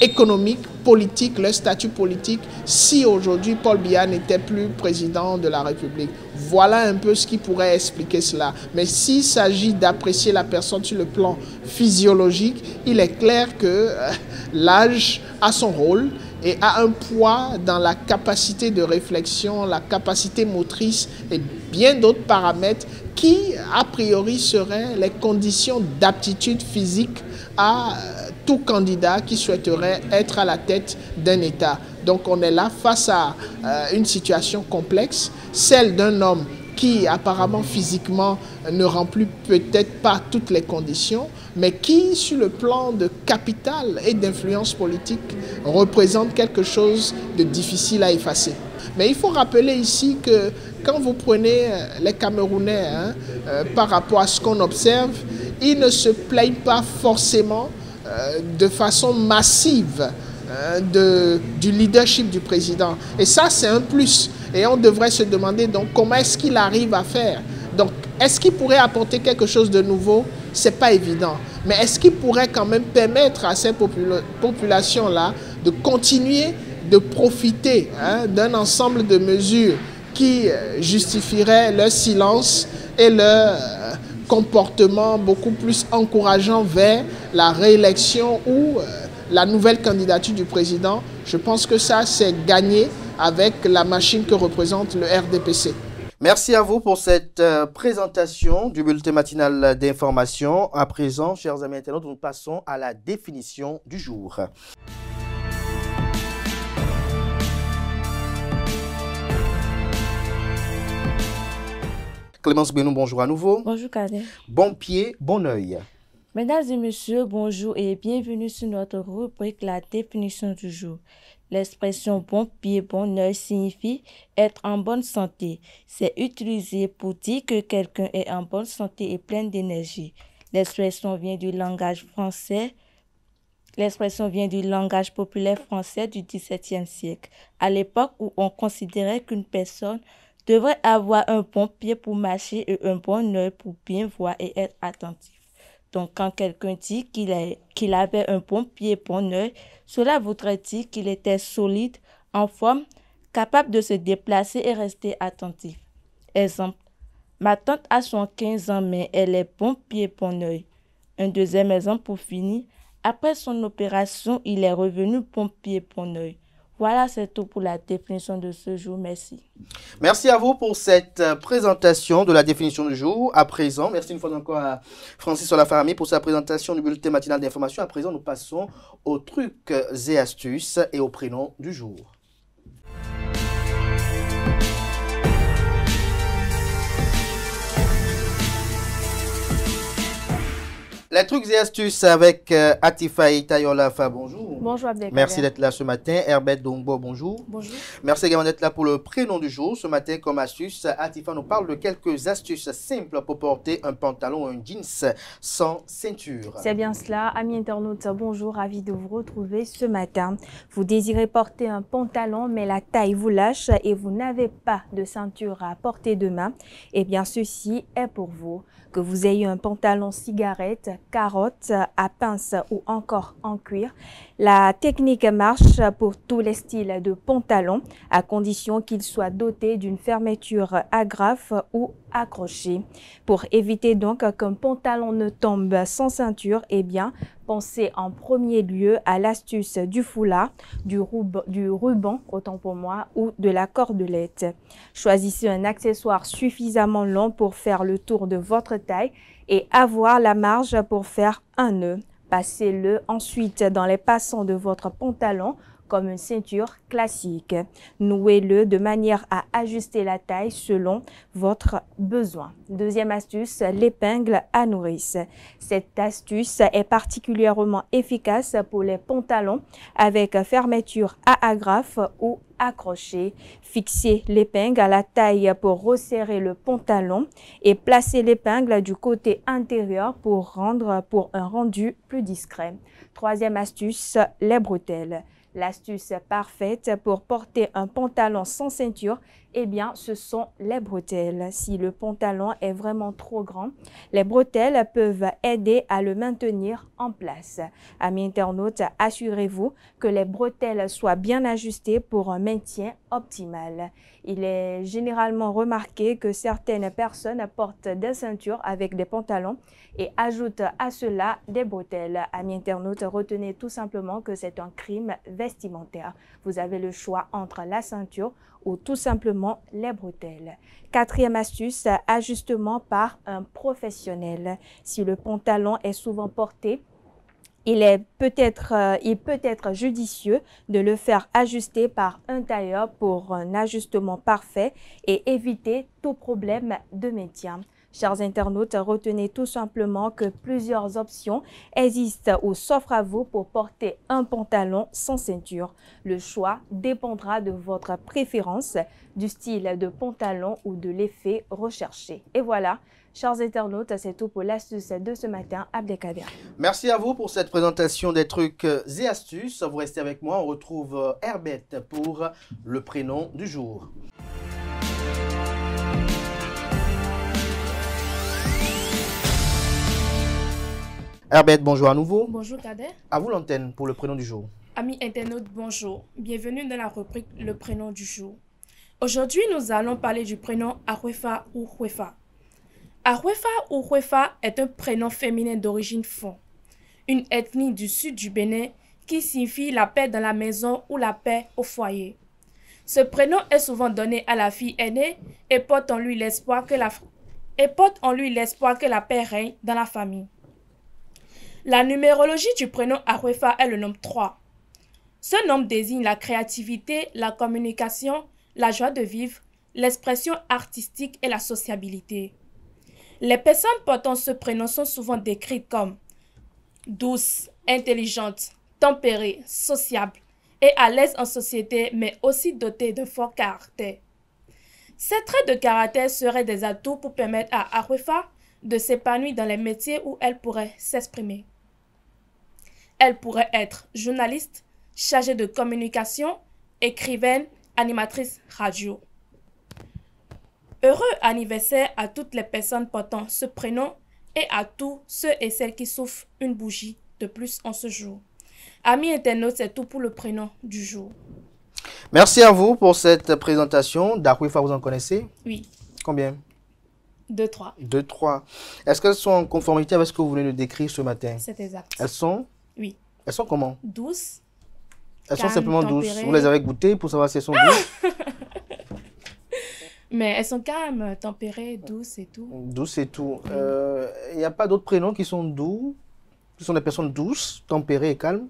économique, politique, leur statut politique si aujourd'hui Paul Biya n'était plus président de la République. Voilà un peu ce qui pourrait expliquer cela. Mais s'il s'agit d'apprécier la personne sur le plan physiologique, il est clair que l'âge a son rôle et a un poids dans la capacité de réflexion, la capacité motrice et bien d'autres paramètres qui, a priori, seraient les conditions d'aptitude physique à tout candidat qui souhaiterait être à la tête d'un État. Donc on est là face à une situation complexe, celle d'un homme qui apparemment physiquement ne remplit peut-être pas toutes les conditions, mais qui, sur le plan de capital et d'influence politique, représente quelque chose de difficile à effacer. Mais il faut rappeler ici que quand vous prenez les Camerounais par rapport à ce qu'on observe, ils ne se plaignent pas forcément de façon massive du leadership du président. Et ça, c'est un plus. Et on devrait se demander donc comment est-ce qu'il arrive à faire. Donc, est-ce qu'il pourrait apporter quelque chose de nouveau? Ce n'est pas évident. Mais est-ce qu'il pourrait quand même permettre à ces populations-là de continuer de profiter d'un ensemble de mesures qui justifieraient leur silence et leur comportement beaucoup plus encourageant vers la réélection ou la nouvelle candidature du président? Je pense que ça, c'est gagné avec la machine que représente le RDPC. Merci à vous pour cette présentation du bulletin matinal d'information. À présent, chers amis internautes, nous passons à la définition du jour. Clémence Benou, bonjour à nouveau. Bonjour Kader. Bon pied, bon oeil. Mesdames et messieurs, bonjour et bienvenue sur notre rubrique La définition du jour. L'expression bon pied, bon œil signifie être en bonne santé. C'est utilisé pour dire que quelqu'un est en bonne santé et plein d'énergie. L'expression vient du langage populaire français du XVIIe siècle, à l'époque où on considérait qu'une personne devrait avoir un bon pied pour marcher et un bon œil pour bien voir et être attentif. Donc, quand quelqu'un dit qu'il avait un bon pied et bon œil, cela voudrait dire qu'il était solide, en forme, capable de se déplacer et rester attentif. Exemple, ma tante a 15 ans, mais elle est bon pied et bon œil. Un deuxième exemple pour finir, après son opération, il est revenu bon pied et bon œil. Voilà, c'est tout pour la définition de ce jour. Merci. Merci à vous pour cette présentation de la définition du jour. À présent, merci une fois encore à Francis Olafarami pour sa présentation du bulletin matinal d'information. À présent, nous passons aux trucs et astuces et au prénom du jour. Les trucs et astuces avec Atifaï Tayolafa, bonjour. Bonjour Abdelkader. Merci d'être là ce matin. Herbert Dongbo, bonjour. Bonjour. Merci également d'être là pour le prénom du jour. Ce matin, comme astuce, Atifa nous parle de quelques astuces simples pour porter un pantalon ou un jeans sans ceinture. C'est bien cela. Amis internautes, bonjour. Ravi de vous retrouver ce matin. Vous désirez porter un pantalon, mais la taille vous lâche et vous n'avez pas de ceinture à portée de main. Eh bien, ceci est pour vous. Que vous ayez un pantalon cigarette, carotte, à pince ou encore en cuir, la technique marche pour tous les styles de pantalon, à condition qu'il soit doté d'une fermeture agrafe ou accrochée. Pour éviter donc qu'un pantalon ne tombe sans ceinture, eh bien, pensez en premier lieu à l'astuce du foulard, du ruban, autant pour moi, ou de la cordelette. Choisissez un accessoire suffisamment long pour faire le tour de votre taille et avoir la marge pour faire un nœud. Passez-le ensuite dans les passants de votre pantalon comme une ceinture classique. Nouez-le de manière à ajuster la taille selon votre besoin. Deuxième astuce, l'épingle à nourrice. Cette astuce est particulièrement efficace pour les pantalons avec fermeture à agrafe ou accroché. Fixez l'épingle à la taille pour resserrer le pantalon et placez l'épingle du côté intérieur pour un rendu plus discret. Troisième astuce, les bretelles. L'astuce parfaite pour porter un pantalon sans ceinture, eh bien, ce sont les bretelles. Si le pantalon est vraiment trop grand, les bretelles peuvent aider à le maintenir en place. Amis internautes, assurez-vous que les bretelles soient bien ajustées pour un maintien optimal. Il est généralement remarqué que certaines personnes portent des ceintures avec des pantalons et ajoutent à cela des bretelles. Amis internautes, retenez tout simplement que c'est un crime vestimentaire. Vous avez le choix entre la ceinture ou tout simplement les bretelles. Quatrième astuce, ajustement par un professionnel. Si le pantalon est souvent porté, il peut être judicieux de le faire ajuster par un tailleur pour un ajustement parfait et éviter tout problème de maintien. Chers internautes, retenez tout simplement que plusieurs options existent ou s'offrent à vous pour porter un pantalon sans ceinture. Le choix dépendra de votre préférence, du style de pantalon ou de l'effet recherché. Et voilà, chers internautes, c'est tout pour l'astuce de ce matin. Abdelkader. Merci à vous pour cette présentation des trucs et astuces. Vous restez avec moi, on retrouve Herbert pour le prénom du jour. Herbert, bonjour à nouveau. Bonjour Kader. À vous l'antenne pour le prénom du jour. Amis internautes, bonjour. Bienvenue dans la rubrique Le prénom du jour. Aujourd'hui, nous allons parler du prénom Arefa ou Huefa. Arefa ou Huefa est un prénom féminin d'origine Fon, une ethnie du sud du Bénin qui signifie la paix dans la maison ou la paix au foyer. Ce prénom est souvent donné à la fille aînée et porte en lui l'espoir que la paix règne dans la famille. La numérologie du prénom Arefa est le nombre 3. Ce nombre désigne la créativité, la communication, la joie de vivre, l'expression artistique et la sociabilité. Les personnes portant ce prénom sont souvent décrites comme douce, intelligente, tempérée, sociable et à l'aise en société, mais aussi dotée d'un fort caractère. Ces traits de caractère seraient des atouts pour permettre à Arwefa de s'épanouir dans les métiers où elle pourrait s'exprimer. Elle pourrait être journaliste, chargée de communication, écrivaine, animatrice radio. Heureux anniversaire à toutes les personnes portant ce prénom et à tous ceux et celles qui souffrent une bougie de plus en ce jour. Amis internautes, c'est tout pour le prénom du jour. Merci à vous pour cette présentation. Darwefa, vous en connaissez? Oui. Combien? 2, 3. 2, 3. Est-ce qu'elles sont en conformité avec ce que vous venez de décrire ce matin? C'est exact. Elles sont? Oui. Elles sont comment? Douces. Elles sont simplement douces. Vous les avez goûtées pour savoir si elles sont douces? Mais elles sont calmes, tempérées, douces et tout. Douces et tout. Il n'y a pas d'autres prénoms qui sont doux? Qui sont des personnes douces, tempérées et calmes?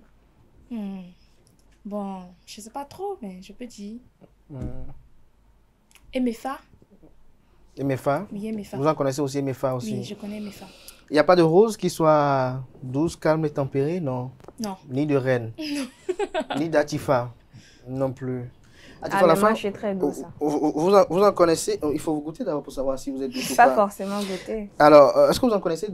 Bon, je ne sais pas trop, mais je peux dire. Emefa. Emefa? Oui, Emefa. Vous en connaissez aussi Emefa aussi? Oui, je connais Emefa. Il n'y a pas de rose qui soit douce, calme et tempérée? Non. Non. Ni de reine? Ni d'Atifa? Non plus. Atifa, moi, je suis très douce. Vous en connaissez? Il faut vous goûter d'abord pour savoir si vous êtes douce ou pas. Pas forcément goûter. Alors, est-ce que vous en connaissez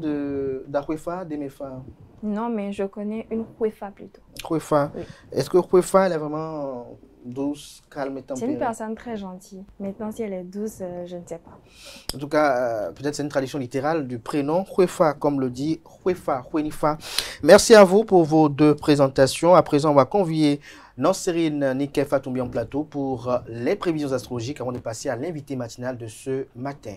d'Arwefa, d'Emefa? Non, mais je connais une Hwefa plutôt. Hwefa. Oui. Est-ce que Hwefa, elle est vraiment douce, calme et tempérée? C'est une personne très gentille. Maintenant, si elle est douce, je ne sais pas. En tout cas, peut-être c'est une tradition littérale du prénom Hwefa, comme le dit Hwefa, Hwenifa. Merci à vous pour vos deux présentations. À présent, on va convier Nanserine Nike Fatoumbi en plateau pour les prévisions astrologiques avant de passer à l'invité matinal de ce matin.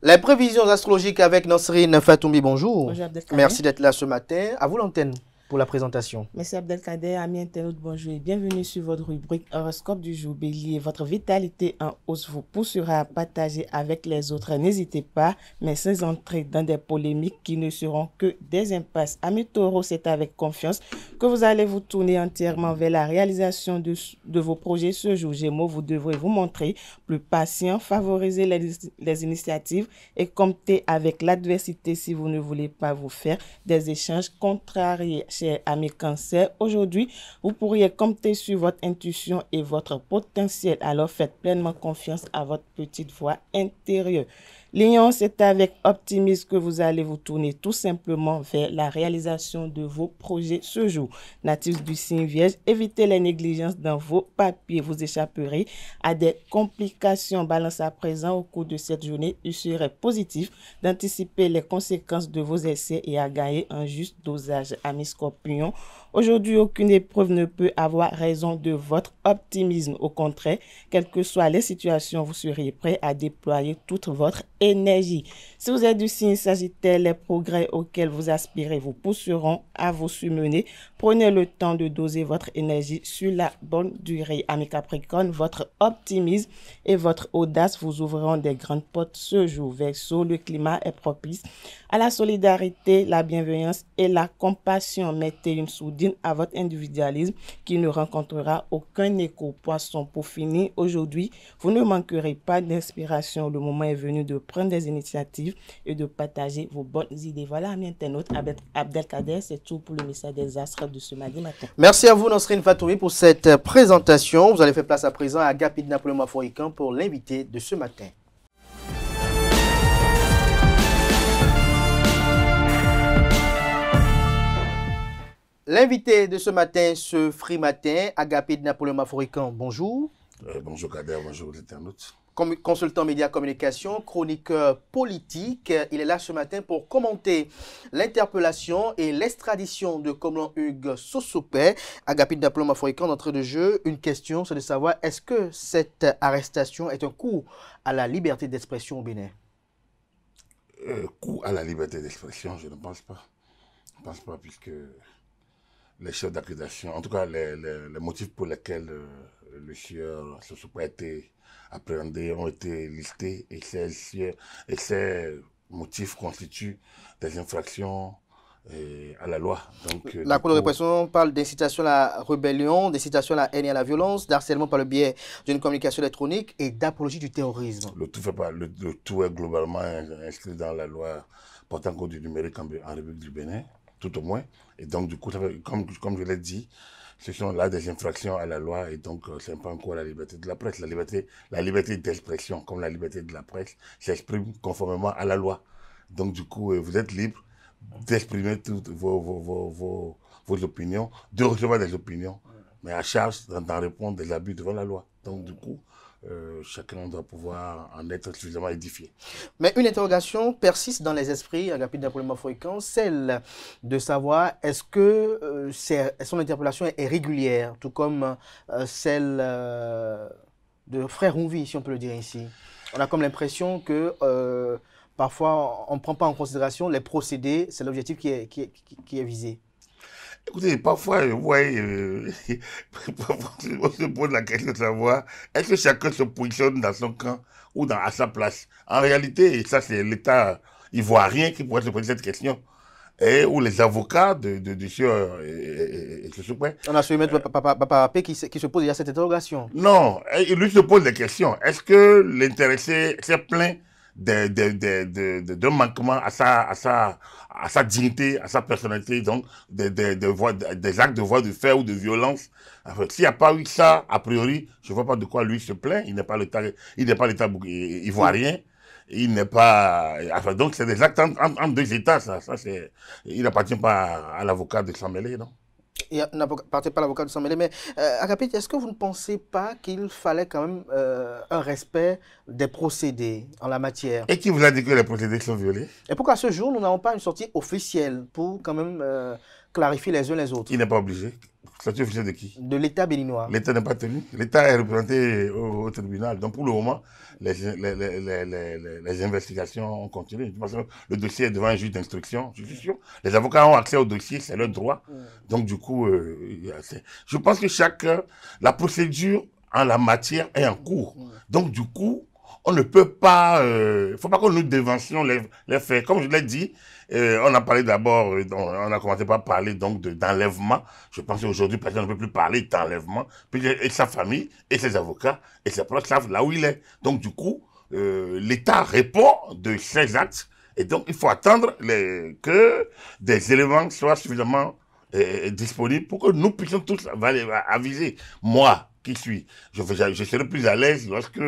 Les prévisions astrologiques avec Nanserine Fatoumbi, bonjour. Bonjour Abdelkader. Merci d'être là ce matin. À vous l'antenne pour la présentation. Merci Abdelkader, amis internautes, bonjour et bienvenue sur votre rubrique Horoscope du jour. Bélier, votre vitalité en hausse vous poussera à partager avec les autres. N'hésitez pas, mais sans entrer dans des polémiques qui ne seront que des impasses. Amis Taureau, c'est avec confiance que vous allez vous tourner entièrement vers la réalisation de vos projets ce jour. Gémeaux, vous devrez vous montrer plus patient, favoriser les initiatives et compter avec l'adversité si vous ne voulez pas vous faire des échanges contrariés. Chers amis Cancer, aujourd'hui, vous pourriez compter sur votre intuition et votre potentiel. Alors faites pleinement confiance à votre petite voix intérieure. Lion, c'est avec optimisme que vous allez vous tourner tout simplement vers la réalisation de vos projets ce jour. Natifs du signe Vierge, évitez les négligences dans vos papiers. Vous échapperez à des complications. Balance à présent, au cours de cette journée, il serait positif d'anticiper les conséquences de vos essais et à gagner un juste dosage. Amis Scorpion, aujourd'hui, aucune épreuve ne peut avoir raison de votre optimisme. Au contraire, quelles que soient les situations, vous seriez prêt à déployer toute votre énergie. Si vous êtes du signe Sagittaire, les progrès auxquels vous aspirez vous pousseront à vous surmener. Prenez le temps de doser votre énergie sur la bonne durée. Amis Capricorne, votre optimisme et votre audace vous ouvriront des grandes portes ce jour. Verseau, le climat est propice à la solidarité, la bienveillance et la compassion. Mettez une sourdine à votre individualisme qui ne rencontrera aucun écho. Poisson, pour finir, aujourd'hui, vous ne manquerez pas d'inspiration. Le moment est venu de prendre des initiatives et de partager vos bonnes idées. Voilà, amis internautes, Abdelkader, c'est tout pour le message des astres de ce mardi matin. Merci à vous, Nanserine Fatoumbi, pour cette présentation. Vous allez faire place à présent à Agapit Napoléon Maforican pour l'invité de ce matin. L'invité de ce matin, ce Free Matin, Agapit Napoléon Maforican, bonjour. Bonjour Kader, bonjour les internautes. Consultant média communication, chroniqueur politique, il est là ce matin pour commenter l'interpellation et l'extradition de Komlan Hugues Sosopé. Agapit Napoléon Maforican, d'entrée de jeu, une question, c'est de savoir est-ce que cette arrestation est un coup à la liberté d'expression au Bénin? Coup à la liberté d'expression, je ne pense pas. Je ne pense pas puisque les chefs d'accusation, en tout cas les motifs pour lesquels le sieur Sosopé a été appréhendés ont été listés et ces motifs constituent des infractions à la loi. Donc, la Cour de répression parle d'incitation à la rébellion, d'incitation à la haine et à la violence, d'harcèlement par le biais d'une communication électronique et d'apologie du terrorisme. Le tout est globalement inscrit dans la loi portant code du numérique en République du Bénin, tout au moins. Et donc, du coup, comme je l'ai dit, ce sont là des infractions à la loi et donc c'est pas encore la liberté de la presse. La liberté d'expression, comme la liberté de la presse, s'exprime conformément à la loi. Donc, du coup, vous êtes libre d'exprimer toutes vos opinions, de recevoir des opinions, mais à charge d'en répondre des abus devant la loi. Donc du coup, chacun doit pouvoir en être suffisamment édifié. Mais une interrogation persiste dans les esprits, Agapit Dapoléma Fréquent, celle de savoir est-ce que son interpellation est régulière, tout comme celle de Frère Rouvi, si on peut le dire ici. On a comme l'impression que parfois, on ne prend pas en considération les procédés, c'est l'objectif qui est visé. Écoutez, parfois, vous voyez, on se pose la question de savoir, est-ce que chacun se positionne dans son camp ou à sa place? En réalité, et ça c'est l'État ivoirien qui pourrait se poser cette question, ou les avocats de ce suprême. On a su mettre Papa qui se pose déjà cette interrogation. Non, il lui se pose des questions. Est-ce que l'intéressé s'est plaint d'un manquement à sa dignité, à sa personnalité, donc des actes de voie de fait ou de violence? Enfin, s'il n'y a pas eu ça, a priori, je ne vois pas de quoi lui se plaint. Il n'est pas l'État ivoirien. Il n'est pas... Enfin, donc, c'est des actes en deux États, ça il n'appartient pas à l'avocat de s'en mêler, non? Il n'appartient pas à l'avocat de s'en mêler, mais Agapit, est-ce que vous ne pensez pas qu'il fallait quand même un respect des procédés en la matière? Et qui vous a dit que les procédés sont violés? Et pourquoi à ce jour, nous n'avons pas une sortie officielle pour quand même clarifier les uns les autres? Il n'est pas obligé. Sortie officielle de qui? De l'État béninois. L'État n'est pas tenu. L'État est représenté au tribunal. Donc pour le moment, les investigations ont continué. Le dossier est devant un juge d'instruction, je suis sûr. Les avocats ont accès au dossier, c'est leur droit. Donc du coup, je pense que la procédure en la matière est en cours. Donc du coup, on ne peut pas, il ne faut pas que nous dévancions les faits. Comme je l'ai dit, on a parlé d'abord, on a commencé par parler donc d'enlèvement. Je pense qu'aujourd'hui, personne ne peut plus parler d'enlèvement. Et sa famille, et ses avocats, et ses proches savent là où il est. Donc du coup, l'État répond de ses actes. Et donc, il faut attendre que des éléments soient suffisamment disponibles pour que nous puissions tous aviser. Moi, qui suis, je serai plus à l'aise lorsque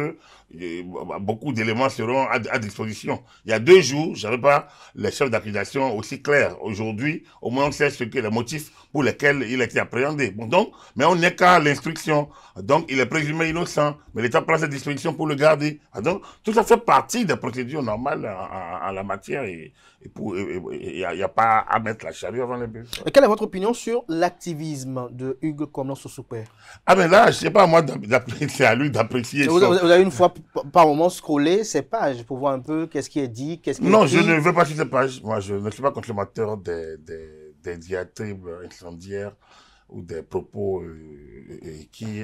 beaucoup d'éléments seront à disposition. Il y a 2 jours, je n'avais pas les chefs d'accusation aussi clairs. Aujourd'hui, au moins on sait les motifs pour lesquels il a été appréhendé. Bon, donc, mais on n'est qu'à l'instruction. Donc, il est présumé innocent, mais l'État prend ses dispositions pour le garder. Donc, tout ça fait partie des procédures normales en la matière et il n'y a pas à mettre la charrue avant les bœufs. Et quelle est votre opinion sur l'activisme de Hugues Komlan Sossoupé? Ah ben là, je ne sais pas moi, c'est à lui d'apprécier. Vous avez une fois par moment scrollé ces pages pour voir un peu qu'est-ce qui est dit, qu'est-ce qui est Non, écrit. je ne veux pas sur ces pages. Moi, je ne suis pas consommateur des diatribes incendiaires ou des propos qui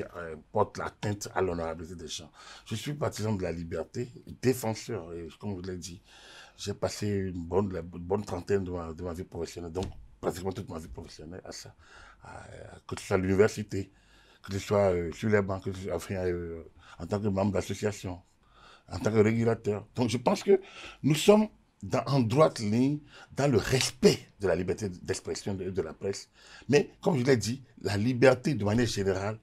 portent l'atteinte à l'honorabilité des gens. Je suis partisan de la liberté, défenseur, et comme je l'ai dit, j'ai passé une bonne trentaine de ma vie professionnelle, donc pratiquement toute ma vie professionnelle à ça. Que ce soit à l'université, que ce soit sur les bancs, que ce soit en tant que membre d'association, en tant que régulateur. Donc je pense que nous sommes en droite ligne dans le respect de la liberté d'expression de la presse. Mais comme je l'ai dit, la liberté de manière générale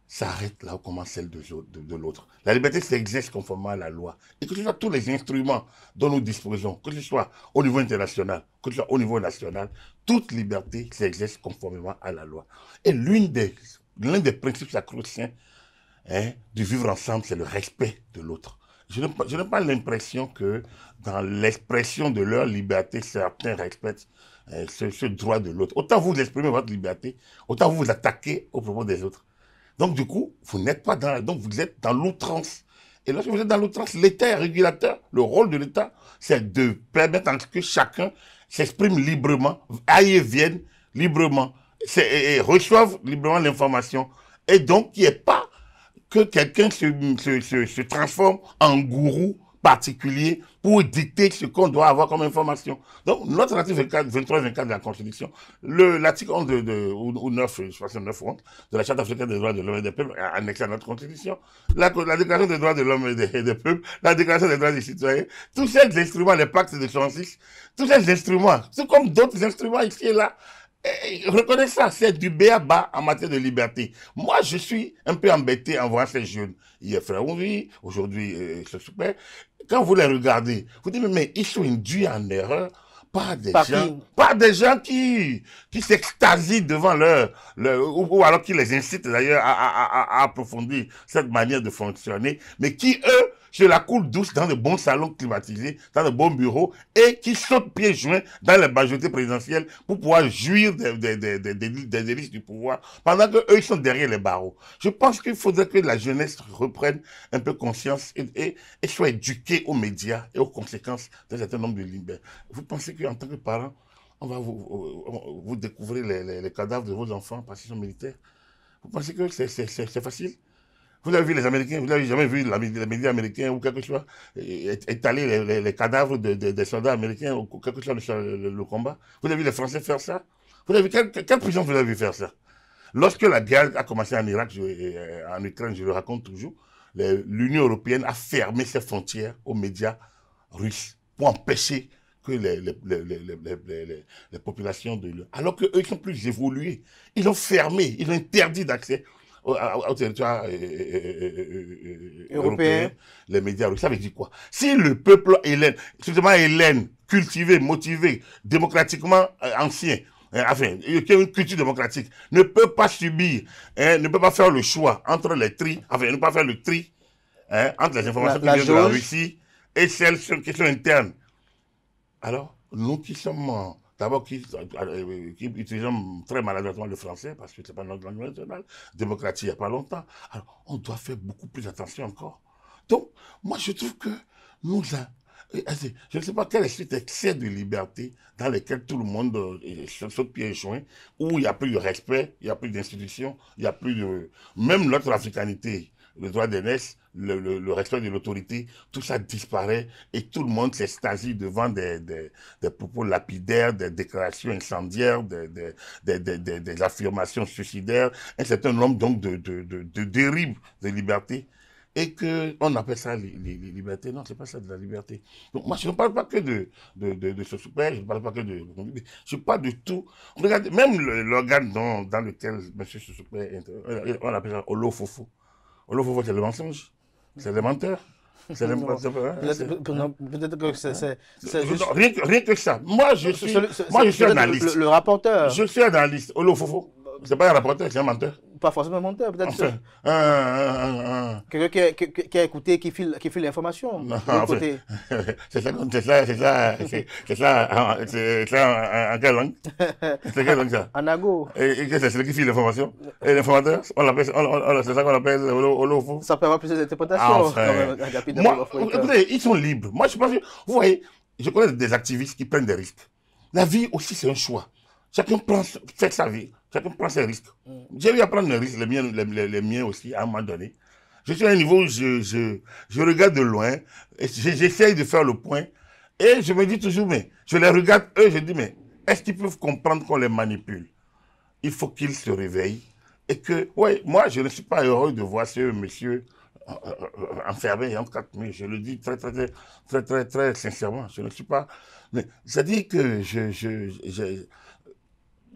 s'arrête là où commence celle de l'autre. La liberté s'exerce conformément à la loi. Et que ce soit tous les instruments dont nous disposons, que ce soit au niveau international, que ce soit au niveau national, toute liberté s'exerce conformément à la loi. Et l'un des principes sacro-saints du vivre ensemble, c'est le respect de l'autre. Je n'ai pas l'impression que dans l'expression de leur liberté, certains respectent ce droit de l'autre. Autant vous exprimez votre liberté, autant vous vous attaquez au propos des autres. Donc du coup, vous n'êtes pas donc vous êtes dans l'outrance. Et lorsque vous êtes dans l'outrance, l'État est régulateur. Le rôle de l'État, c'est de permettre à ce que chacun s'exprime librement, aille et vienne librement, et reçoive librement l'information. Et donc, qu'il n'y ait pas que quelqu'un se transforme en gourou particulier pour dicter ce qu'on doit avoir comme information. Donc, notre article 23-24 de la Constitution, l'article 11 ou 9, je pense 9 ou 11, de la Charte africaine des droits de l'homme et des peuples, annexé à notre Constitution, la Déclaration des droits de l'homme et des peuples, la Déclaration des droits des citoyens, tous ces instruments, les pactes de 66, tous ces instruments, c'est comme d'autres instruments ici et là, reconnaissez ça, c'est du b.a.-ba en matière de liberté. Moi, je suis un peu embêté en voyant ces jeunes. Hier, Frère Ouvy, aujourd'hui, ce super. Quand vous les regardez, vous dites, mais ils sont induits en erreur par des gens qui s'extasient devant ou alors qui les incitent d'ailleurs à approfondir cette manière de fonctionner, mais qui, eux, se la coulent douce dans de bons salons climatisés, dans de bons bureaux, et qui sautent pieds joints dans les majorités présidentielles pour pouvoir jouir des délices du pouvoir, pendant qu'eux, ils sont derrière les barreaux. Je pense qu'il faudrait que la jeunesse reprenne un peu conscience et soit éduquée aux médias et aux conséquences d'un certain nombre de libères. Vous pensez qu'en tant que parent, on va vous découvrir les cadavres de vos enfants parce qu'ils sont militaires? Vous pensez que c'est facile? Vous avez vu les Américains, vous n'avez jamais vu les médias américains ou quelque chose étaler les cadavres des soldats américains ou quelque chose le combat? Vous avez vu les Français faire ça? Vous avez vu quelle prison vous avez vu faire ça? Lorsque la guerre a commencé en Irak, en Ukraine, je le raconte toujours, l'Union européenne a fermé ses frontières aux médias russes pour empêcher que les populations alors qu'eux, ils sont plus évolués. Ils ont fermé, ils ont interdit d'accès au territoire européen, les médias russes. Ça veut dire quoi? Si le peuple hellène, cultivé, motivé, démocratiquement ancien, enfin, qui a une culture démocratique, ne peut pas subir, ne peut pas faire le choix entre les ne pas faire le tri entre les informations qui viennent de la Russie et celles qui sont internes. Alors, nous qui sommes... D'abord, qui utilisons très maladroitement le français, parce que ce n'est pas notre langue nationale, démocratie il n'y a pas longtemps. Alors, on doit faire beaucoup plus attention encore. Donc, moi, je trouve que je ne sais pas quel est cet excès de liberté dans lequel tout le monde saute pieds joints, où il n'y a plus de respect, il n'y a plus d'institutions, il n'y a plus de... Même notre africanité, le droit d'aînesse, le respect de l'autorité, tout ça disparaît et tout le monde s'extasie devant des propos lapidaires, des déclarations incendiaires, des affirmations suicidaires, un certain nombre donc de dérives de liberté. Et qu'on appelle ça les libertés. Non, c'est pas ça de la liberté. Donc moi, je ne parle pas que de ce super, je ne parle pas que de... Je parle de tout. Regardez, même l'organe dans lequel M. Super, on appelle ça Olofofo. Olofofo, c'est le mensonge. C'est le menteur. C'est peut-être que c'est juste... Rien que ça. Moi, je suis analyste. Le rapporteur. Je suis analyste. Olofofo. C'est pas un rapporteur, c'est un menteur. Pas forcément un menteur, peut-être. Enfin, quelqu'un qui a écouté, qui file l'information. C'est ça en quelle langue? C'est quelle langue ça? En ago. Et c'est celui qui file l'information? Et l'informateur, c'est ça qu'on appelle Olofo. Ça peut avoir plusieurs interprétations. Écoutez, ils sont libres. Moi, je pense que, vous voyez, je connais des activistes qui prennent des risques. La vie aussi, c'est un choix. Chacun fait sa vie. Chacun prend ses risques. J'ai eu à prendre les risques, les miens aussi, à un moment donné. Je suis à un niveau où je regarde de loin, j'essaye de faire le point, et je me dis toujours, mais je les regarde, eux, je dis, mais est-ce qu'ils peuvent comprendre qu'on les manipule? Il faut qu'ils se réveillent, et que, ouais, moi, je ne suis pas heureux de voir ce monsieur enfermé entre 4 murs. Je le dis très sincèrement, je ne suis pas... Mais ça dit que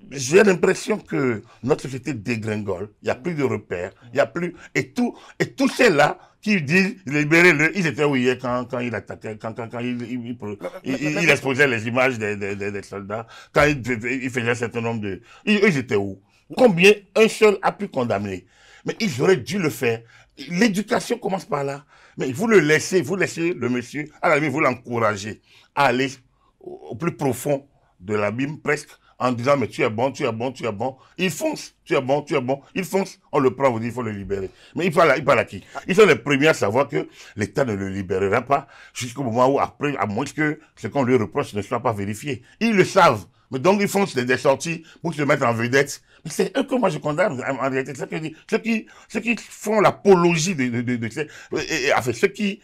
j'ai l'impression que notre société dégringole, il n'y a plus de repères, il n'y a plus... Et tous ceux-là qui disent libérez-le, ils étaient où hier quand il attaquait, quand il exposait les images des soldats, quand il faisait un certain nombre de... Ils étaient où? Combien un seul a pu condamner? Mais ils auraient dû le faire. L'éducation commence par là. Mais vous laissez le monsieur, à la limite, vous l'encouragez à aller au plus profond de l'abîme presque, en disant, mais tu es bon, tu es bon, tu es bon. Il fonce, tu es bon, tu es bon. Il fonce, on le prend, vous dit, il faut le libérer. Mais il parle à qui? Ils sont les premiers à savoir que l'État ne le libérera pas jusqu'au moment où, après, à moins que ce qu'on lui reproche ne soit pas vérifié. Ils le savent. Mais donc, ils font des sorties pour se mettre en vedette. Mais c'est eux que moi je condamne, en réalité. C'est ça que je dis. Ceux qui font l'apologie enfin, ceux qui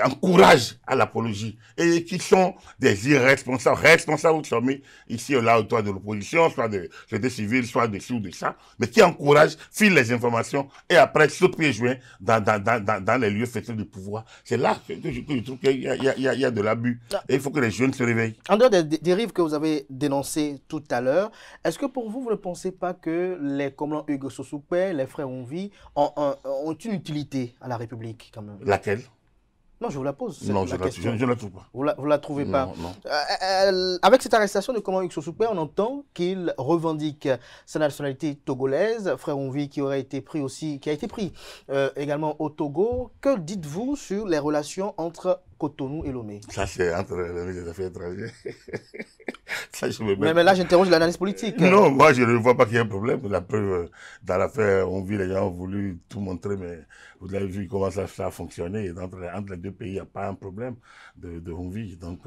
encouragent à l'apologie et qui sont des irresponsables, responsables de sommet, ici, là, autour de l'opposition, soit de société civile, soit de ci ou de ça, mais qui encouragent, filent les informations et après se pieds joints dans les lieux fétiches du pouvoir. C'est là que je trouve qu'il y a de l'abus. Et il faut que les jeunes se réveillent. En dehors des dérives que vous avez dénoncées tout à l'heure, est-ce que pour vous, vous ne pensez pas que les communs Hugo Sossoupé, les frères Onvi ont une utilité à la République quand même? Laquelle? Non, je vous la pose. Non, je ne la trouve pas. Vous ne la trouvez pas? Non. Avec cette arrestation de communs Hugo Sossoupé, on entend qu'il revendique sa nationalité togolaise, frère Onvi qui a été pris également au Togo. Que dites-vous sur les relations entre Cotonou et Lomé? Ça, c'est entre les ministres des Affaires étrangères. Ça, mais là, j'interroge l'analyse politique. Non, moi, je ne vois pas qu'il y ait un problème. La preuve, dans l'affaire, les gens ont voulu tout montrer, mais vous avez vu comment ça a fonctionné. Entre les deux pays, il n'y a pas un problème de Onvi. Donc,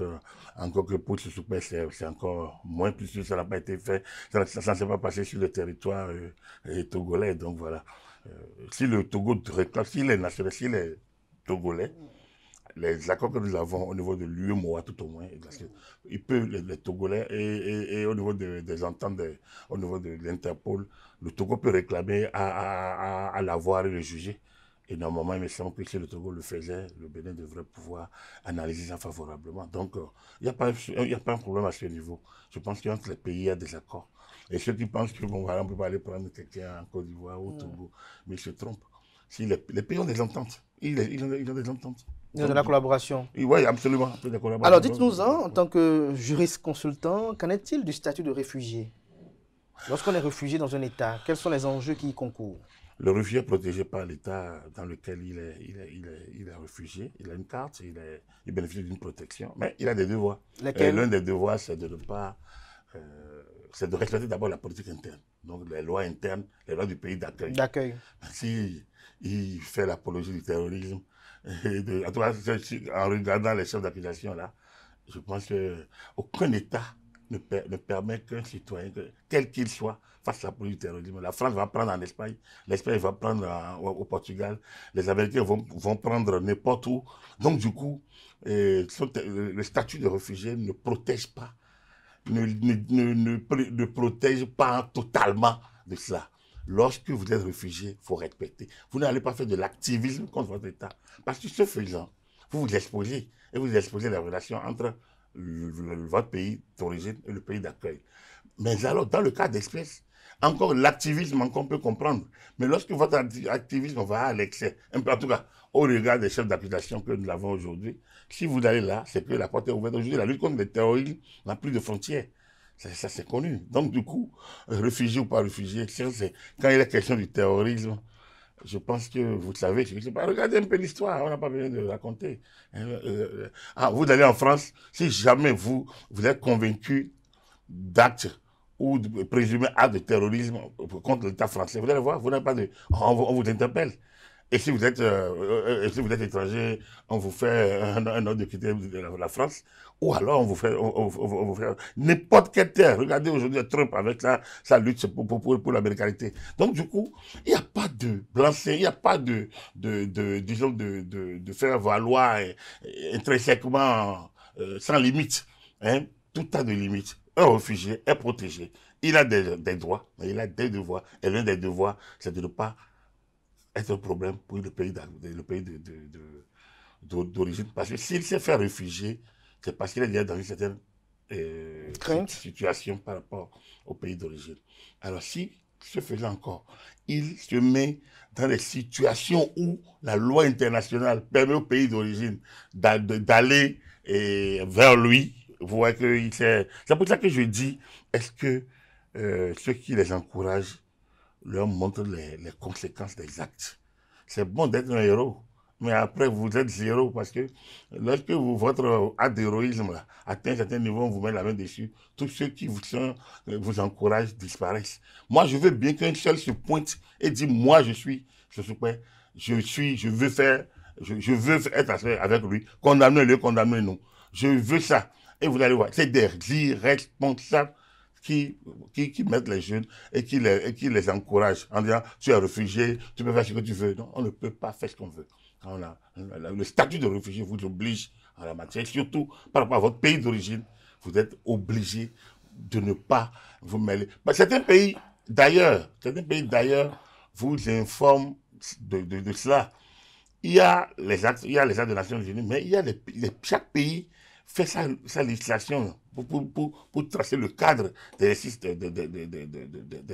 encore que pour ce souper, c'est encore moins, puisque ça n'a pas été fait. Ça ne s'est pas passé sur le territoire togolais. Donc, voilà. Si le Togo réclame, s'il est national, s'il est togolais, les accords que nous avons au niveau de l'UEMOA tout au moins, il peut, les Togolais, et au niveau des ententes, au niveau de l'Interpol, le Togo peut réclamer à l'avoir et le juger. Et normalement, il me semble que si le Togo le faisait, le Bénin devrait pouvoir analyser ça favorablement. Donc, il n'y a pas un problème à ce niveau. Je pense qu'entre les pays, il y a des accords. Et ceux qui pensent que bon, voilà, on ne peut pas aller prendre quelqu'un en Côte d'Ivoire ou au Togo, mais ils se trompent. Si les pays ont des ententes, ils ont des ententes. Il y a de la collaboration. Oui, absolument. Alors, dites-nous, en tant que juriste consultant, qu'en est-il du statut de réfugié? Lorsqu'on est réfugié dans un État, quels sont les enjeux qui y concourent? Le réfugié est protégé par l'État dans lequel il est réfugié. Il a une carte, il bénéficie d'une protection, mais il a des devoirs. L'un des devoirs, c'est de ne pas... c'est de respecter d'abord la politique interne. Donc, les lois internes, les lois du pays d'accueil. Si il fait l'apologie du terrorisme, en regardant les chefs d'accusation là, je pense qu'aucun État ne permet qu'un citoyen, quel qu'il soit, fasse l'apologie du terrorisme. La France va prendre en Espagne, l'Espagne va prendre au Portugal, les Américains vont prendre n'importe où. Donc du coup, le statut de réfugié ne protège pas, ne protège pas totalement de cela. Lorsque vous êtes réfugié, il faut respecter. Vous n'allez pas faire de l'activisme contre votre État. Parce que ce faisant, vous vous exposez. Et vous exposez la relation entre votre pays d'origine et le pays d'accueil. Mais alors, dans le cas d'espèce, encore l'activisme, on peut comprendre. Mais lorsque votre activisme va à l'excès, en tout cas, au regard des chefs d'accusation que nous avons aujourd'hui, si vous allez là, c'est que la porte est ouverte. Aujourd'hui, la lutte contre le terrorisme n'a plus de frontières. Ça, c'est connu. Donc, du coup, réfugié ou pas réfugié, quand il est question du terrorisme, je pense que vous savez, regardez un peu l'histoire, on n'a pas besoin de raconter. Vous allez en France, si jamais vous êtes convaincu d'actes ou de présumés actes de terrorisme contre l'État français, vous allez voir, vous n'avez pas de... On vous interpelle. Et si vous êtes étranger, on vous fait un ordre de quitter la France, ou alors on vous fait n'importe quelle terre. Regardez aujourd'hui Trump avec sa lutte pour l'américanité. Donc du coup, il n'y a pas de blanc-seing, il n'y a pas de faire valoir intrinsèquement sans limite. Hein? Tout a de limites. Un réfugié est protégé. Il a des droits, mais il a des devoirs. Et l'un des devoirs, c'est de ne pas être un problème pour le pays d'origine. Parce que s'il s'est fait réfugier, c'est parce qu'il est déjà dans une certaine situation par rapport au pays d'origine. Alors si, ce faisant encore, il se met dans des situations où la loi internationale permet au pays d'origine d'aller vers lui, vous voyez que c'est pour ça que je dis, est-ce que ceux qui les encouragent leur montrent les conséquences des actes. C'est bon d'être un héros, mais après vous êtes zéro parce que lorsque votre acte d'héroïsme atteint un certain niveau, on vous met la main dessus, tous ceux qui vous encouragent disparaissent. Moi, je veux bien qu'un seul se pointe et dit, moi je veux être avec lui, condamnez-le, condamnez-nous. Je veux ça. Et vous allez voir, c'est des irresponsables qui mettent les jeunes et qui les encouragent en disant tu es réfugié, tu peux faire ce que tu veux. Non, on ne peut pas faire ce qu'on veut. Le statut de réfugié vous oblige en la matière, surtout par rapport à votre pays d'origine, vous êtes obligé de ne pas vous mêler. Certains pays d'ailleurs vous informent de cela. Il y a les actes des Nations Unies, mais il y a chaque pays fait sa législation pour tracer le cadre des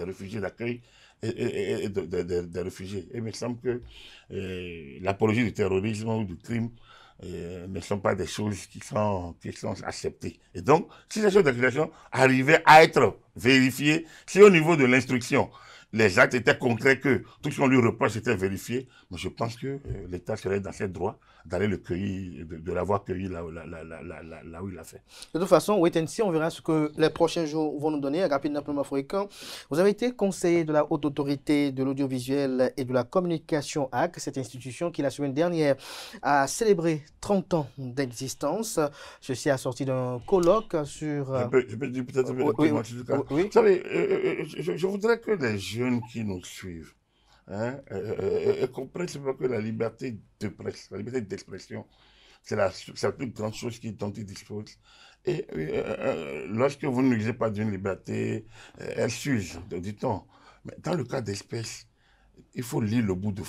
réfugiés d'accueil et des réfugiés. Et il me semble que l'apologie du terrorisme ou du crime ne sont pas des choses qui sont acceptées. Et donc, si ces choses d'accusation arrivaient à être vérifiées, si au niveau de l'instruction, les actes étaient concrets, que tout ce qu'on lui reproche était vérifié, mais je pense que l'État serait dans ses droits d'aller le cueillir, de l'avoir cueilli là où il l'a fait. De toute façon, wait and see, on verra ce que les prochains jours vont nous donner. Rapidement, Africain, vous avez été conseiller de la Haute Autorité de l'Audiovisuel et de la Communication HAC, cette institution qui la semaine dernière a célébré 30 ans d'existence. Ceci a sorti d'un colloque sur... Je peux dire peut-être oui. Vous savez, je voudrais que les jeunes qui nous suivent comprennent que la liberté de presse, la liberté d'expression, c'est la plus grande chose dont ils disposent. Et lorsque vous ne n'usez pas d'une liberté, elle s'use, dit-on. Mais dans le cas d'espèce, il faut lire le bout de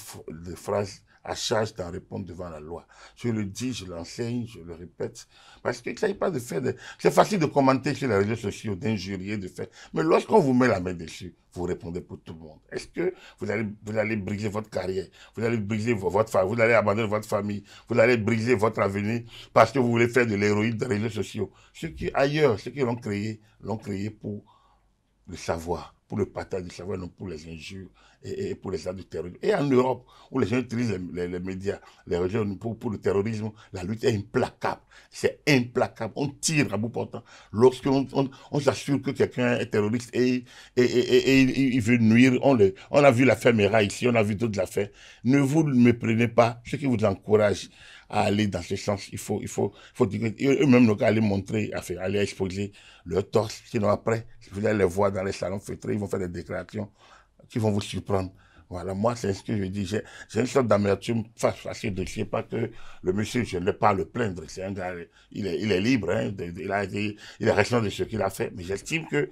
phrase à charge d'en répondre devant la loi. Je le dis, je l'enseigne, je le répète, parce qu'il ne s'agit pas de faire C'est facile de commenter sur les réseaux sociaux, d'injurier, de faire... Mais lorsqu'on vous met la main dessus, vous répondez pour tout le monde. Est-ce que vous allez briser votre carrière, vous allez briser votre famille, vous allez abandonner votre famille, vous allez briser votre avenir parce que vous voulez faire de l'héroïne des réseaux sociaux? Ceux qui l'ont créé pour le savoir, pour le partage du savoir, non pour les injures et pour les actes de terrorisme. Et en Europe, où les gens utilisent les médias, les réseaux pour le terrorisme, la lutte est implacable. C'est implacable. On tire à bout portant. Lorsqu'on s'assure que quelqu'un est terroriste et il veut nuire, on a vu l'affaire Mera ici, on a vu d'autres affaires. Ne vous méprenez pas. Ce qui vous encourage à aller dans ce sens, il faut dire eux-mêmes n'ont qu'à aller montrer, aller exposer leur torse. Sinon après, vous allez les voir dans les salons feutrés, ils vont faire des déclarations qui vont vous surprendre. Voilà, moi, c'est ce que je dis. J'ai une sorte d'amertume face à ce dossier, pas que le monsieur, je ne vais pas le plaindre. C'est un gars, il est libre, hein, il est responsable de ce qu'il a fait. Mais j'estime que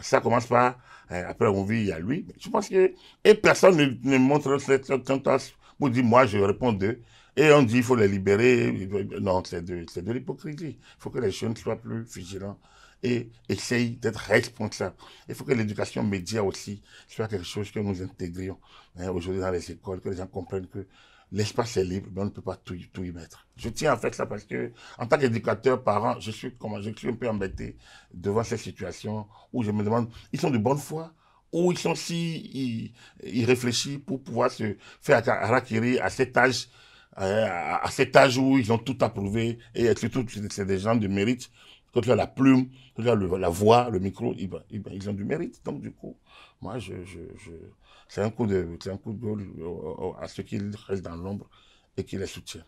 ça commence par, après on vit, il y a lui. Mais je pense que, et personne ne montre cette tendance pour dire, moi, je réponds d'eux. Et on dit, il faut les libérer. Non, c'est de l'hypocrisie. Il faut que les jeunes soient plus vigilants et essayent d'être responsables. Il faut que l'éducation média aussi soit quelque chose que nous intégrions aujourd'hui dans les écoles, que les gens comprennent que l'espace est libre, mais on ne peut pas tout y mettre. Je tiens à faire ça parce que, en tant qu'éducateur, parent, je suis un peu embêté devant ces situations où je me demande, ils sont de bonne foi, ou ils sont si irréfléchis pour pouvoir se faire harakiri à cet âge où ils ont tout approuvé, et surtout c'est des gens de mérite. Quand tu as la plume, quand tu as la voix, le micro, ils ont du mérite. Donc du coup, moi, c'est un coup de à ceux qui restent dans l'ombre et qui les soutiennent.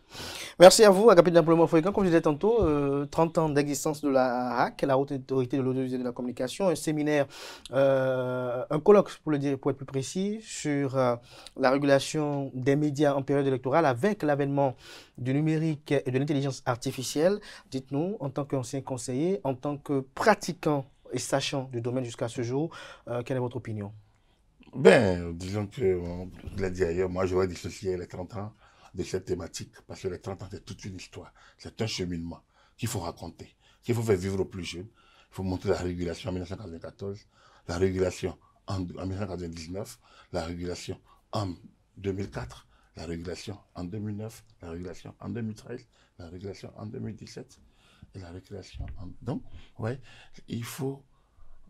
Merci à vous, Agapit Nampolemo Fréquent. Comme je disais tantôt, 30 ans d'existence de la HAC, la Haute Autorité de l'Audiovisuel et de la Communication, un séminaire, un colloque, pour être plus précis, sur la régulation des médias en période électorale avec l'avènement du numérique et de l'intelligence artificielle. Dites-nous, en tant qu'ancien conseiller, en tant que pratiquant et sachant du domaine jusqu'à ce jour, quelle est votre opinion? Disons que, je l'ai dit ailleurs, moi j'aurais dissocié les 30 ans de cette thématique, parce que les 30 ans, c'est toute une histoire. C'est un cheminement qu'il faut raconter, qu'il faut faire vivre aux plus jeunes. Il faut montrer la régulation en 1994, la régulation en 1999, la régulation en 2004, la régulation en 2009, la régulation en 2013, la régulation en 2017, et la régulation en... Donc, ouais, il faut...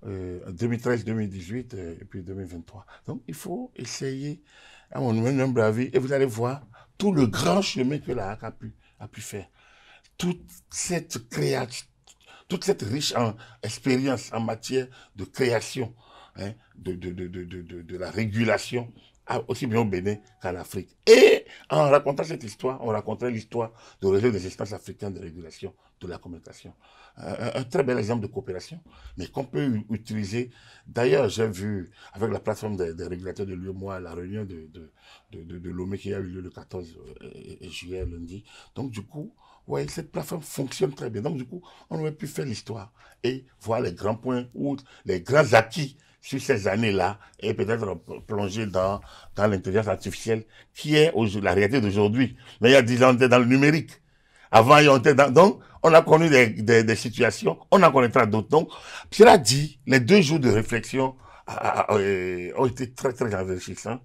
2013, 2018 et puis 2023. Donc, il faut essayer, à mon humble avis, et vous allez voir tout le grand chemin que la HAC a pu faire. Toute cette création, toute cette riche expérience en matière de création, de la régulation aussi bien au Bénin qu'en Afrique. Et en racontant cette histoire, on racontait l'histoire du réseau des instances africaines de régulation de la communication. Un très bel exemple de coopération, mais qu'on peut utiliser. D'ailleurs, j'ai vu avec la plateforme des régulateurs de l'UEMOA la réunion de Lomé qui a eu lieu le 14 juillet, lundi. Donc du coup, ouais, cette plateforme fonctionne très bien. Donc du coup, on aurait pu faire l'histoire et voir les grands points ou les grands acquis sur ces années-là et peut-être plonger dans l'intelligence artificielle qui est la réalité d'aujourd'hui. Mais il y a 10 ans, on était dans le numérique. Avant, on était donc, on a connu des situations, on en connaîtra d'autres. Donc, cela dit, les 2 jours de réflexion ont été très, très enrichissants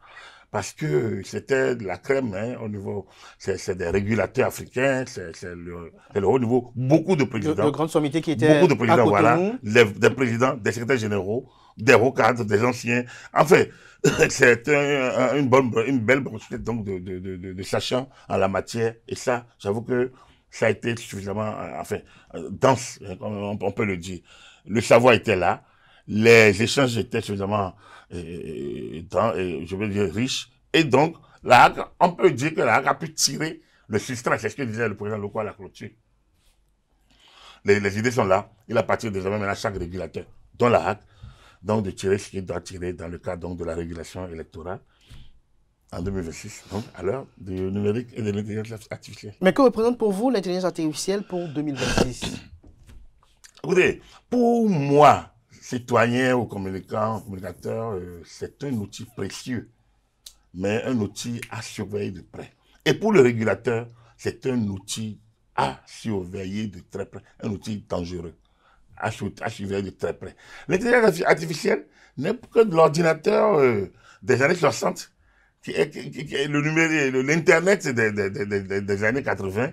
parce que c'était de la crème, hein, au niveau, c'est des régulateurs africains, c'est le haut niveau, beaucoup de présidents. Le grand sommité qui était beaucoup de présidents, voilà, des présidents, des secrétaires généraux, des hauts cadres, des anciens. En fait, c'est une belle brochette donc de sachants en la matière. Et ça, j'avoue que ça a été suffisamment, dense, on peut le dire. Le savoir était là, les échanges étaient suffisamment, je veux dire, riches. Et donc, la HAC, on peut dire que la HAC a pu tirer le substrat, c'est ce que disait le président Loko à la clôture. Les idées sont là, il appartient désormais maintenant à chaque régulateur, dont la HAC, donc de tirer ce qu'il doit tirer dans le cadre donc, de la régulation électorale en 2026, donc à l'heure du numérique et de l'intelligence artificielle. Mais que représente pour vous l'intelligence artificielle pour 2026? Écoutez, pour moi, citoyen ou communicateur, c'est un outil précieux, mais un outil à surveiller de près. Et pour le régulateur, c'est un outil à surveiller de très près, un outil dangereux. À surveiller de très près. L'intelligence artificielle n'est que de l'ordinateur des années 60, qui est le numérique, l'Internet des années 80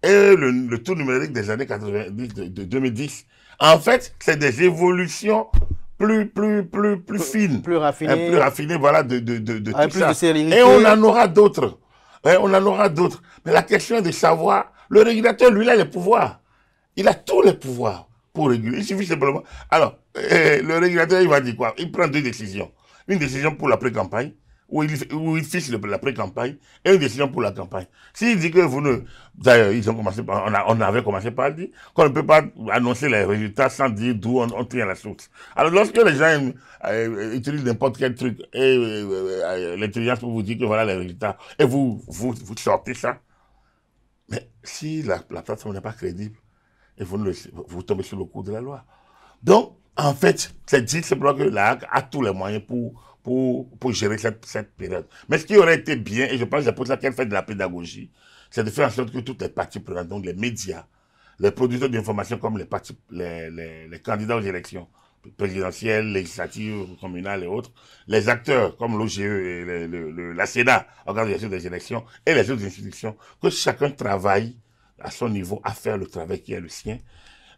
et le tout numérique des années 90, de 2010. En fait, c'est des évolutions plus fines, plus raffinées, voilà, de tout ça. Et on en aura d'autres. Ouais, on en aura d'autres. Mais la question est de savoir, le régulateur, lui, il a les pouvoirs. Il a tous les pouvoirs pour réguler. Il suffit simplement. Alors, le régulateur, il va dire quoi? Il prend 2 décisions. Une décision pour la pré-campagne, où il fiche la pré-campagne, et une décision pour la campagne. S'il dit que vous ne... D'ailleurs, on avait commencé par dire qu'on ne peut pas annoncer les résultats sans dire d'où on tient la source. Alors, lorsque les gens utilisent n'importe quel truc, et l'intelligence pour vous dire que voilà les résultats, et vous sortez ça, mais si la plateforme n'est pas crédible, et vous tombez sur le coup de la loi. Donc, en fait, c'est dit simplement que la HAC a tous les moyens pour gérer cette période. Mais ce qui aurait été bien, et je pense que c'est pour ça qu'elle fait de la pédagogie, c'est de faire en sorte que toutes les parties prenantes, donc les médias, les producteurs d'informations comme les candidats aux élections présidentielles, législatives, communales et autres, les acteurs comme l'OGE et la CEDA, organisation des élections, et les autres institutions, que chacun travaille à son niveau à faire le travail qui est le sien.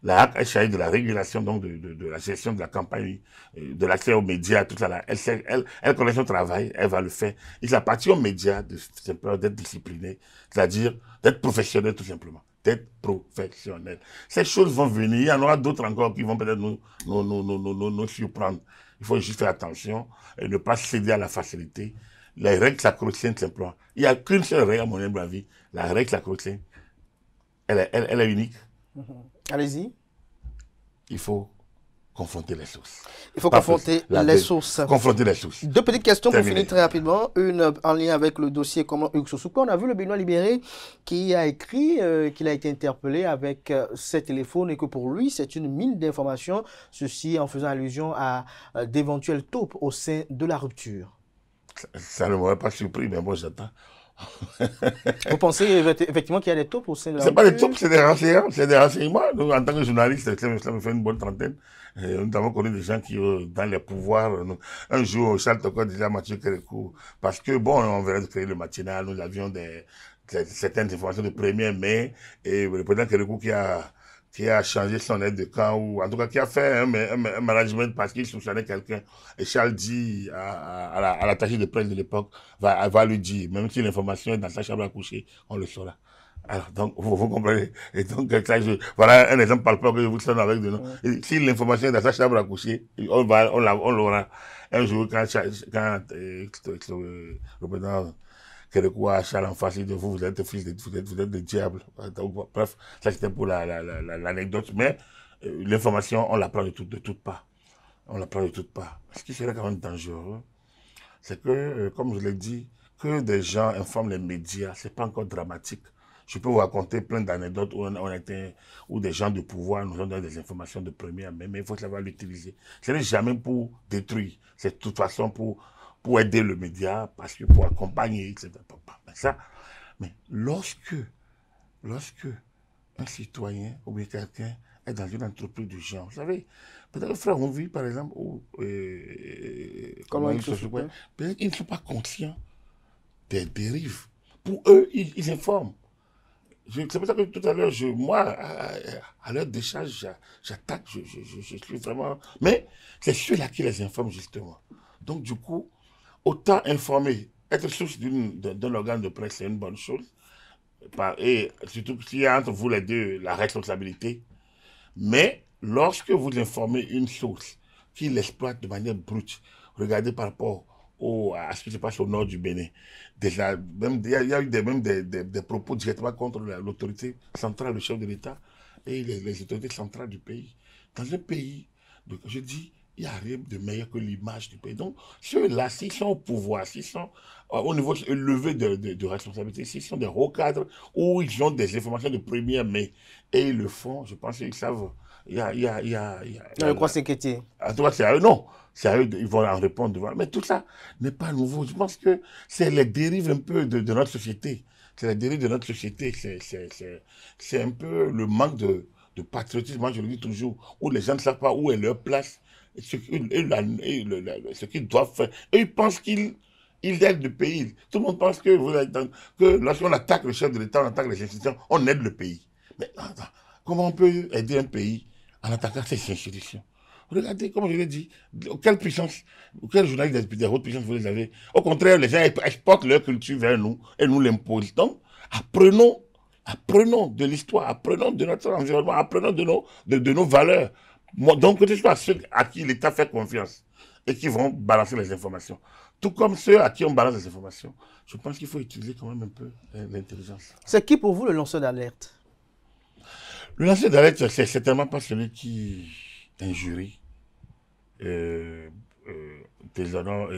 La HAC est chargée de la régulation, donc de la gestion de la campagne, de l'accès aux médias, tout ça là. Elle connaît son travail, elle va le faire. Il appartient aux médias d'être disciplinés, c'est-à-dire d'être professionnels tout simplement. D'être professionnels. Ces choses vont venir, il y en aura d'autres encore qui vont peut-être nous surprendre. Il faut juste faire attention et ne pas céder à la facilité. Les règles sacro-saintes simplement. Il n'y a qu'une seule règle à mon humble avis, la règle sacro-sainte. Elle est unique. Allez-y. Il faut confronter les sources. Il faut confronter les sources. Confronter les sources. 2 petites questions pour finir très rapidement. Une en lien avec le dossier comment Hugues Sossoupa. On a vu le Béninois libéré qui a écrit qu'il a été interpellé avec ses téléphones et que pour lui, c'est une mine d'informations. Ceci en faisant allusion à d'éventuelles taupes au sein de la rupture. Ça ne m'aurait pas surpris, mais moi j'attends. Vous pensez effectivement qu'il y a des taupes au sein de la rupture? C'est pas des taupes, c'est des renseignements. C'est des renseignements. Nous, en tant que journaliste, ça me fait une bonne trentaine. Nous avons connu des gens qui, dans les pouvoirs, un jour, Charles Toko disait à Mathieu Kérékou, parce que bon, on venait de créer le matinal, nous avions certaines informations de 1er mai, et le président Kérékou qui a changé son aide de camp, ou en tout cas qui a fait un management parce qu'il soupçonnait quelqu'un. Et Charles dit à l'attaché de presse de l'époque, va lui dire, même si l'information est dans sa chambre à coucher, on le saura. Alors, donc, vous comprenez. Et donc, ça, voilà un exemple palpable que je vous donne avec de nous. Si l'information est dans sa chambre à coucher, on l'aura. Un jour, quand le président Kérékoua Charles en face de vous, vous êtes fils vous êtes des diables. Donc, bref, ça c'était pour l'anecdote. Mais l'information, on la prend de toutes parts. On la prend de toutes parts. Ce qui serait quand même dangereux, c'est que, comme je l'ai dit, que des gens informent les médias, c'est pas encore dramatique. Je peux vous raconter plein d'anecdotes où des gens de pouvoir nous ont donné des informations de première main, mais il faut savoir l'utiliser. Ce n'est jamais pour détruire, c'est de toute façon pour aider le média, parce que pour accompagner, etc. Mais lorsque un citoyen ou bien quelqu'un est dans une entreprise du genre, vous savez, peut-être que frère on vit par exemple, comment ils ne sont pas conscients des dérives. Pour eux, ils informent. C'est pour ça que tout à l'heure, moi, à l'heure d'échange, j'attaque, je suis vraiment... Mais c'est ceux-là qui les informent, justement. Donc, du coup, autant informer, être source d'un organe de presse, c'est une bonne chose. Et surtout s'il y a entre vous les deux la responsabilité. Mais lorsque vous informez une source qui l'exploite de manière brute, regardez par rapport à ce qui se passe au nord du Bénin. Déjà, il y a eu des propos directement contre l'autorité centrale, le chef de l'État et les autorités centrales du pays. Dans un pays, je dis, il n'y a rien de meilleur que l'image du pays. Donc, ceux-là, s'ils sont au pouvoir, s'ils sont au niveau élevé de responsabilité, s'ils sont des hauts cadres ou ils ont des informations de première main et ils le font, je pense qu'ils savent. Je crois s'inquiéter. C'est à eux, non. C'est à eux, ils vont en répondre. Mais tout ça n'est pas nouveau. Je pense que c'est les dérives un peu de notre société. C'est les dérives de notre société. C'est un peu le manque de patriotisme, moi je le dis toujours, où les gens ne savent pas où est leur place, ce qu'ils doivent faire. Et ils pensent qu'ils aident le pays. Tout le monde pense que lorsqu'on attaque le chef de l'État, on attaque les institutions, on aide le pays. Mais attends, comment on peut aider un pays en attaquant ces institutions? Regardez, comme je l'ai dit, quelle puissance, quel journaliste des hautes puissances vous les avez. Au contraire, les gens exportent leur culture vers nous et nous l'imposent. Donc, apprenons de l'histoire, apprenons de notre environnement, apprenons de nos valeurs. Donc, que ce soit ceux à qui l'État fait confiance et qui vont balancer les informations, tout comme ceux à qui on balance les informations, je pense qu'il faut utiliser quand même un peu l'intelligence. C'est qui pour vous le lanceur d'alerte? Le lanceur d'alerte, c'est certainement pas celui qui injurie, déshonore,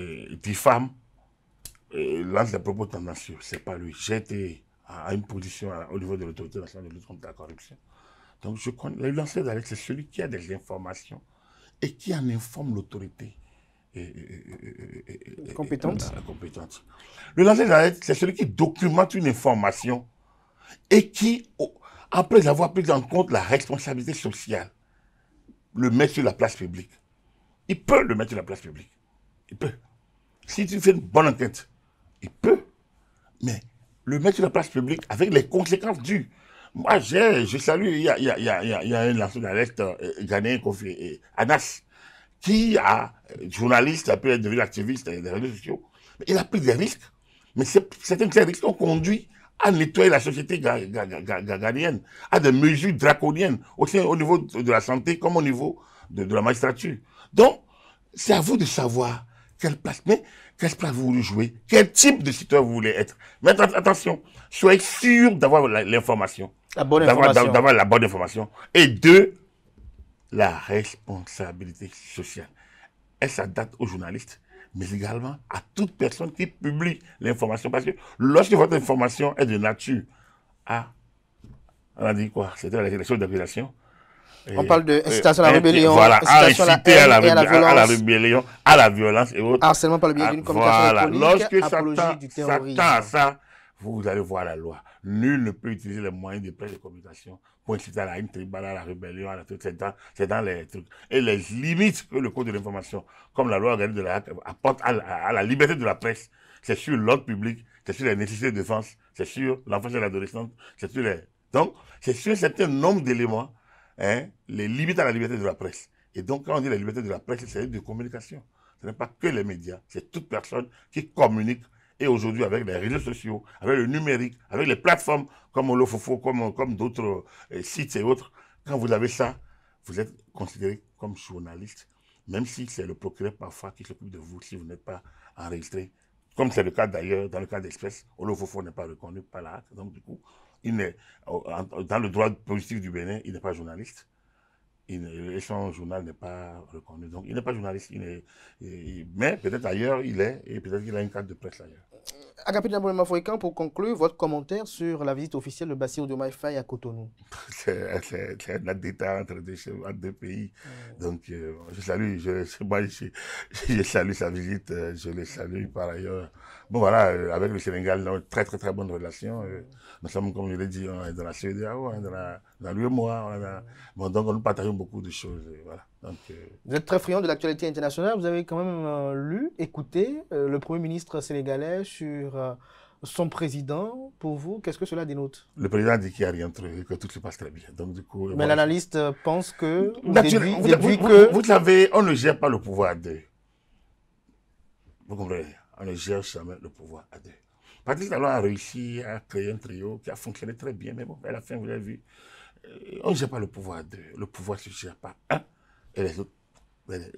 diffame, lance des propos tendancieux. C'est pas lui. J'ai été à une position au niveau de l'autorité nationale de lutte contre la corruption. Donc le lanceur d'alerte, c'est celui qui a des informations et qui en informe l'autorité compétente. Le lanceur d'alerte, c'est celui qui documente une information et qui, après avoir pris en compte la responsabilité sociale, le met sur la place publique. Il peut le mettre sur la place publique. Il peut. Si tu fais une bonne enquête, il peut. Mais le mettre sur la place publique avec les conséquences dues. Moi, je salue, il y a un lanceur d'alerte ghanéen, Anas, qui a, journaliste, après être devenu activiste des réseaux sociaux. Mais il a pris des risques. Mais certains de ces risques ont conduit à nettoyer la société ghanéenne, à des mesures draconiennes, aussi au niveau de la santé comme au niveau de la magistrature. Donc, c'est à vous de savoir quelle place vous voulez jouer, quel type de citoyen vous voulez être. Mais attention, soyez sûr d'avoir l'information. D'avoir la bonne information. Et de la responsabilité sociale. Elle s'adapte aux journalistes, mais également à toute personne qui publie l'information. Parce que lorsque votre information est de nature à, on a dit quoi, c'était la choses d'accusation. On parle de incitation à la rébellion, voilà, inciter à la rébellion, à la violence et autres. Harcèlement par le biais d'une communication électronique, apologie du terrorisme. S'attend à ça, vous allez voir la loi. Nul ne peut utiliser les moyens de presse de communication pour inciter à la haine tribale, à la rébellion, à la truc. C'est dans les trucs. Et les limites que le code de l'information, comme la loi organique de la apporte à la liberté de la presse, c'est sur l'ordre public, c'est sur les nécessités de défense, c'est sur l'enfance et l'adolescence, c'est sur les... Donc, c'est sur un certain nombre d'éléments, les limites à la liberté de la presse. Et donc, quand on dit la liberté de la presse, c'est de communication. Ce n'est pas que les médias, c'est toute personne qui communique Et aujourd'hui, avec les réseaux sociaux, avec le numérique, avec les plateformes comme Olofofo, comme d'autres sites et autres, quand vous avez ça, vous êtes considéré comme journaliste, même si c'est le procureur parfois qui s'occupe de vous si vous n'êtes pas enregistré. Comme c'est le cas d'ailleurs, dans le cas d'Express, Olofofo n'est pas reconnu par la HAC. Donc du coup, dans le droit positif du Bénin, il n'est pas journaliste. Et son journal n'est pas reconnu. Donc il n'est pas journaliste. Mais peut-être ailleurs, il est. Et peut-être qu'il a une carte de presse ailleurs. Agapit Nabolema Foikan, pour conclure, votre commentaire sur la visite officielle de Bassirou Diomaye Faye à Cotonou. C'est un acte d'État entre deux pays. Donc, je salue sa visite, je le salue par ailleurs. Bon, voilà, avec le Sénégal, nous avons très bonnes relations. Nous sommes, comme je l'ai dit, on est dans la CEDEAO, on est dans l'UEMOA. Bon, donc, nous partageons beaucoup de choses. Voilà. Donc, vous êtes très friand de l'actualité internationale. Vous avez quand même écouté le Premier ministre sénégalais sur son président. Pour vous, qu'est-ce que cela dénote? Le président dit qu'il n'y a rien et que tout se passe très bien. Donc, du coup, mais l'analyste pense que... Vous savez, on ne gère pas le pouvoir à deux. Vous comprenez? On ne gère jamais le pouvoir à deux. Patrice Talon a réussi à créer un trio qui a fonctionné très bien, mais bon, à la fin, vous l'avez vu, on ne gère pas le pouvoir à deux. Le pouvoir ne se gère pas un et les autres.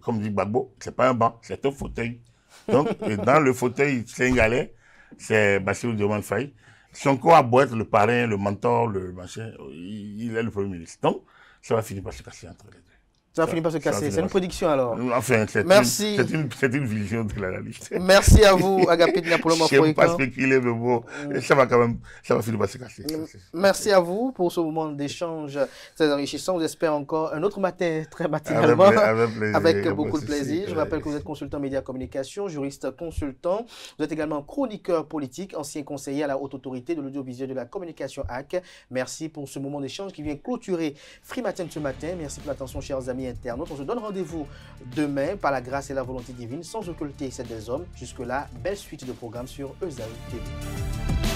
Comme dit Gbagbo, ce n'est pas un banc, c'est un fauteuil. Donc, dans le fauteuil sénégalais, c'est Bassirou Diomaye Faye. Sonko a beau être le parrain, le mentor, le machin, il est le Premier ministre. Donc, ça va finir par se casser entre les deux. Ça va finir par se casser. C'est une prédiction alors. Enfin, c'est une vision de l'analyste. Merci à vous, Agapit Nabolema Foikan. Je n'aime pas spéculer, mais bon, ça va finir par se casser. Merci à vous pour ce moment d'échange très enrichissant. On espère encore un autre matin très matinalement, avec beaucoup de plaisir. Je rappelle que vous êtes consultant médias communication, juriste consultant. Vous êtes également chroniqueur politique, ancien conseiller à la Haute Autorité de l'Audiovisuel de la Communication HAC. Merci pour ce moment d'échange qui vient clôturer Free Matin ce matin. Merci pour l'attention, chers amis internautes. On se donne rendez-vous demain par la grâce et la volonté divine, sans occulter celle des hommes. Jusque-là, belle suite de programmes sur ESAU TV.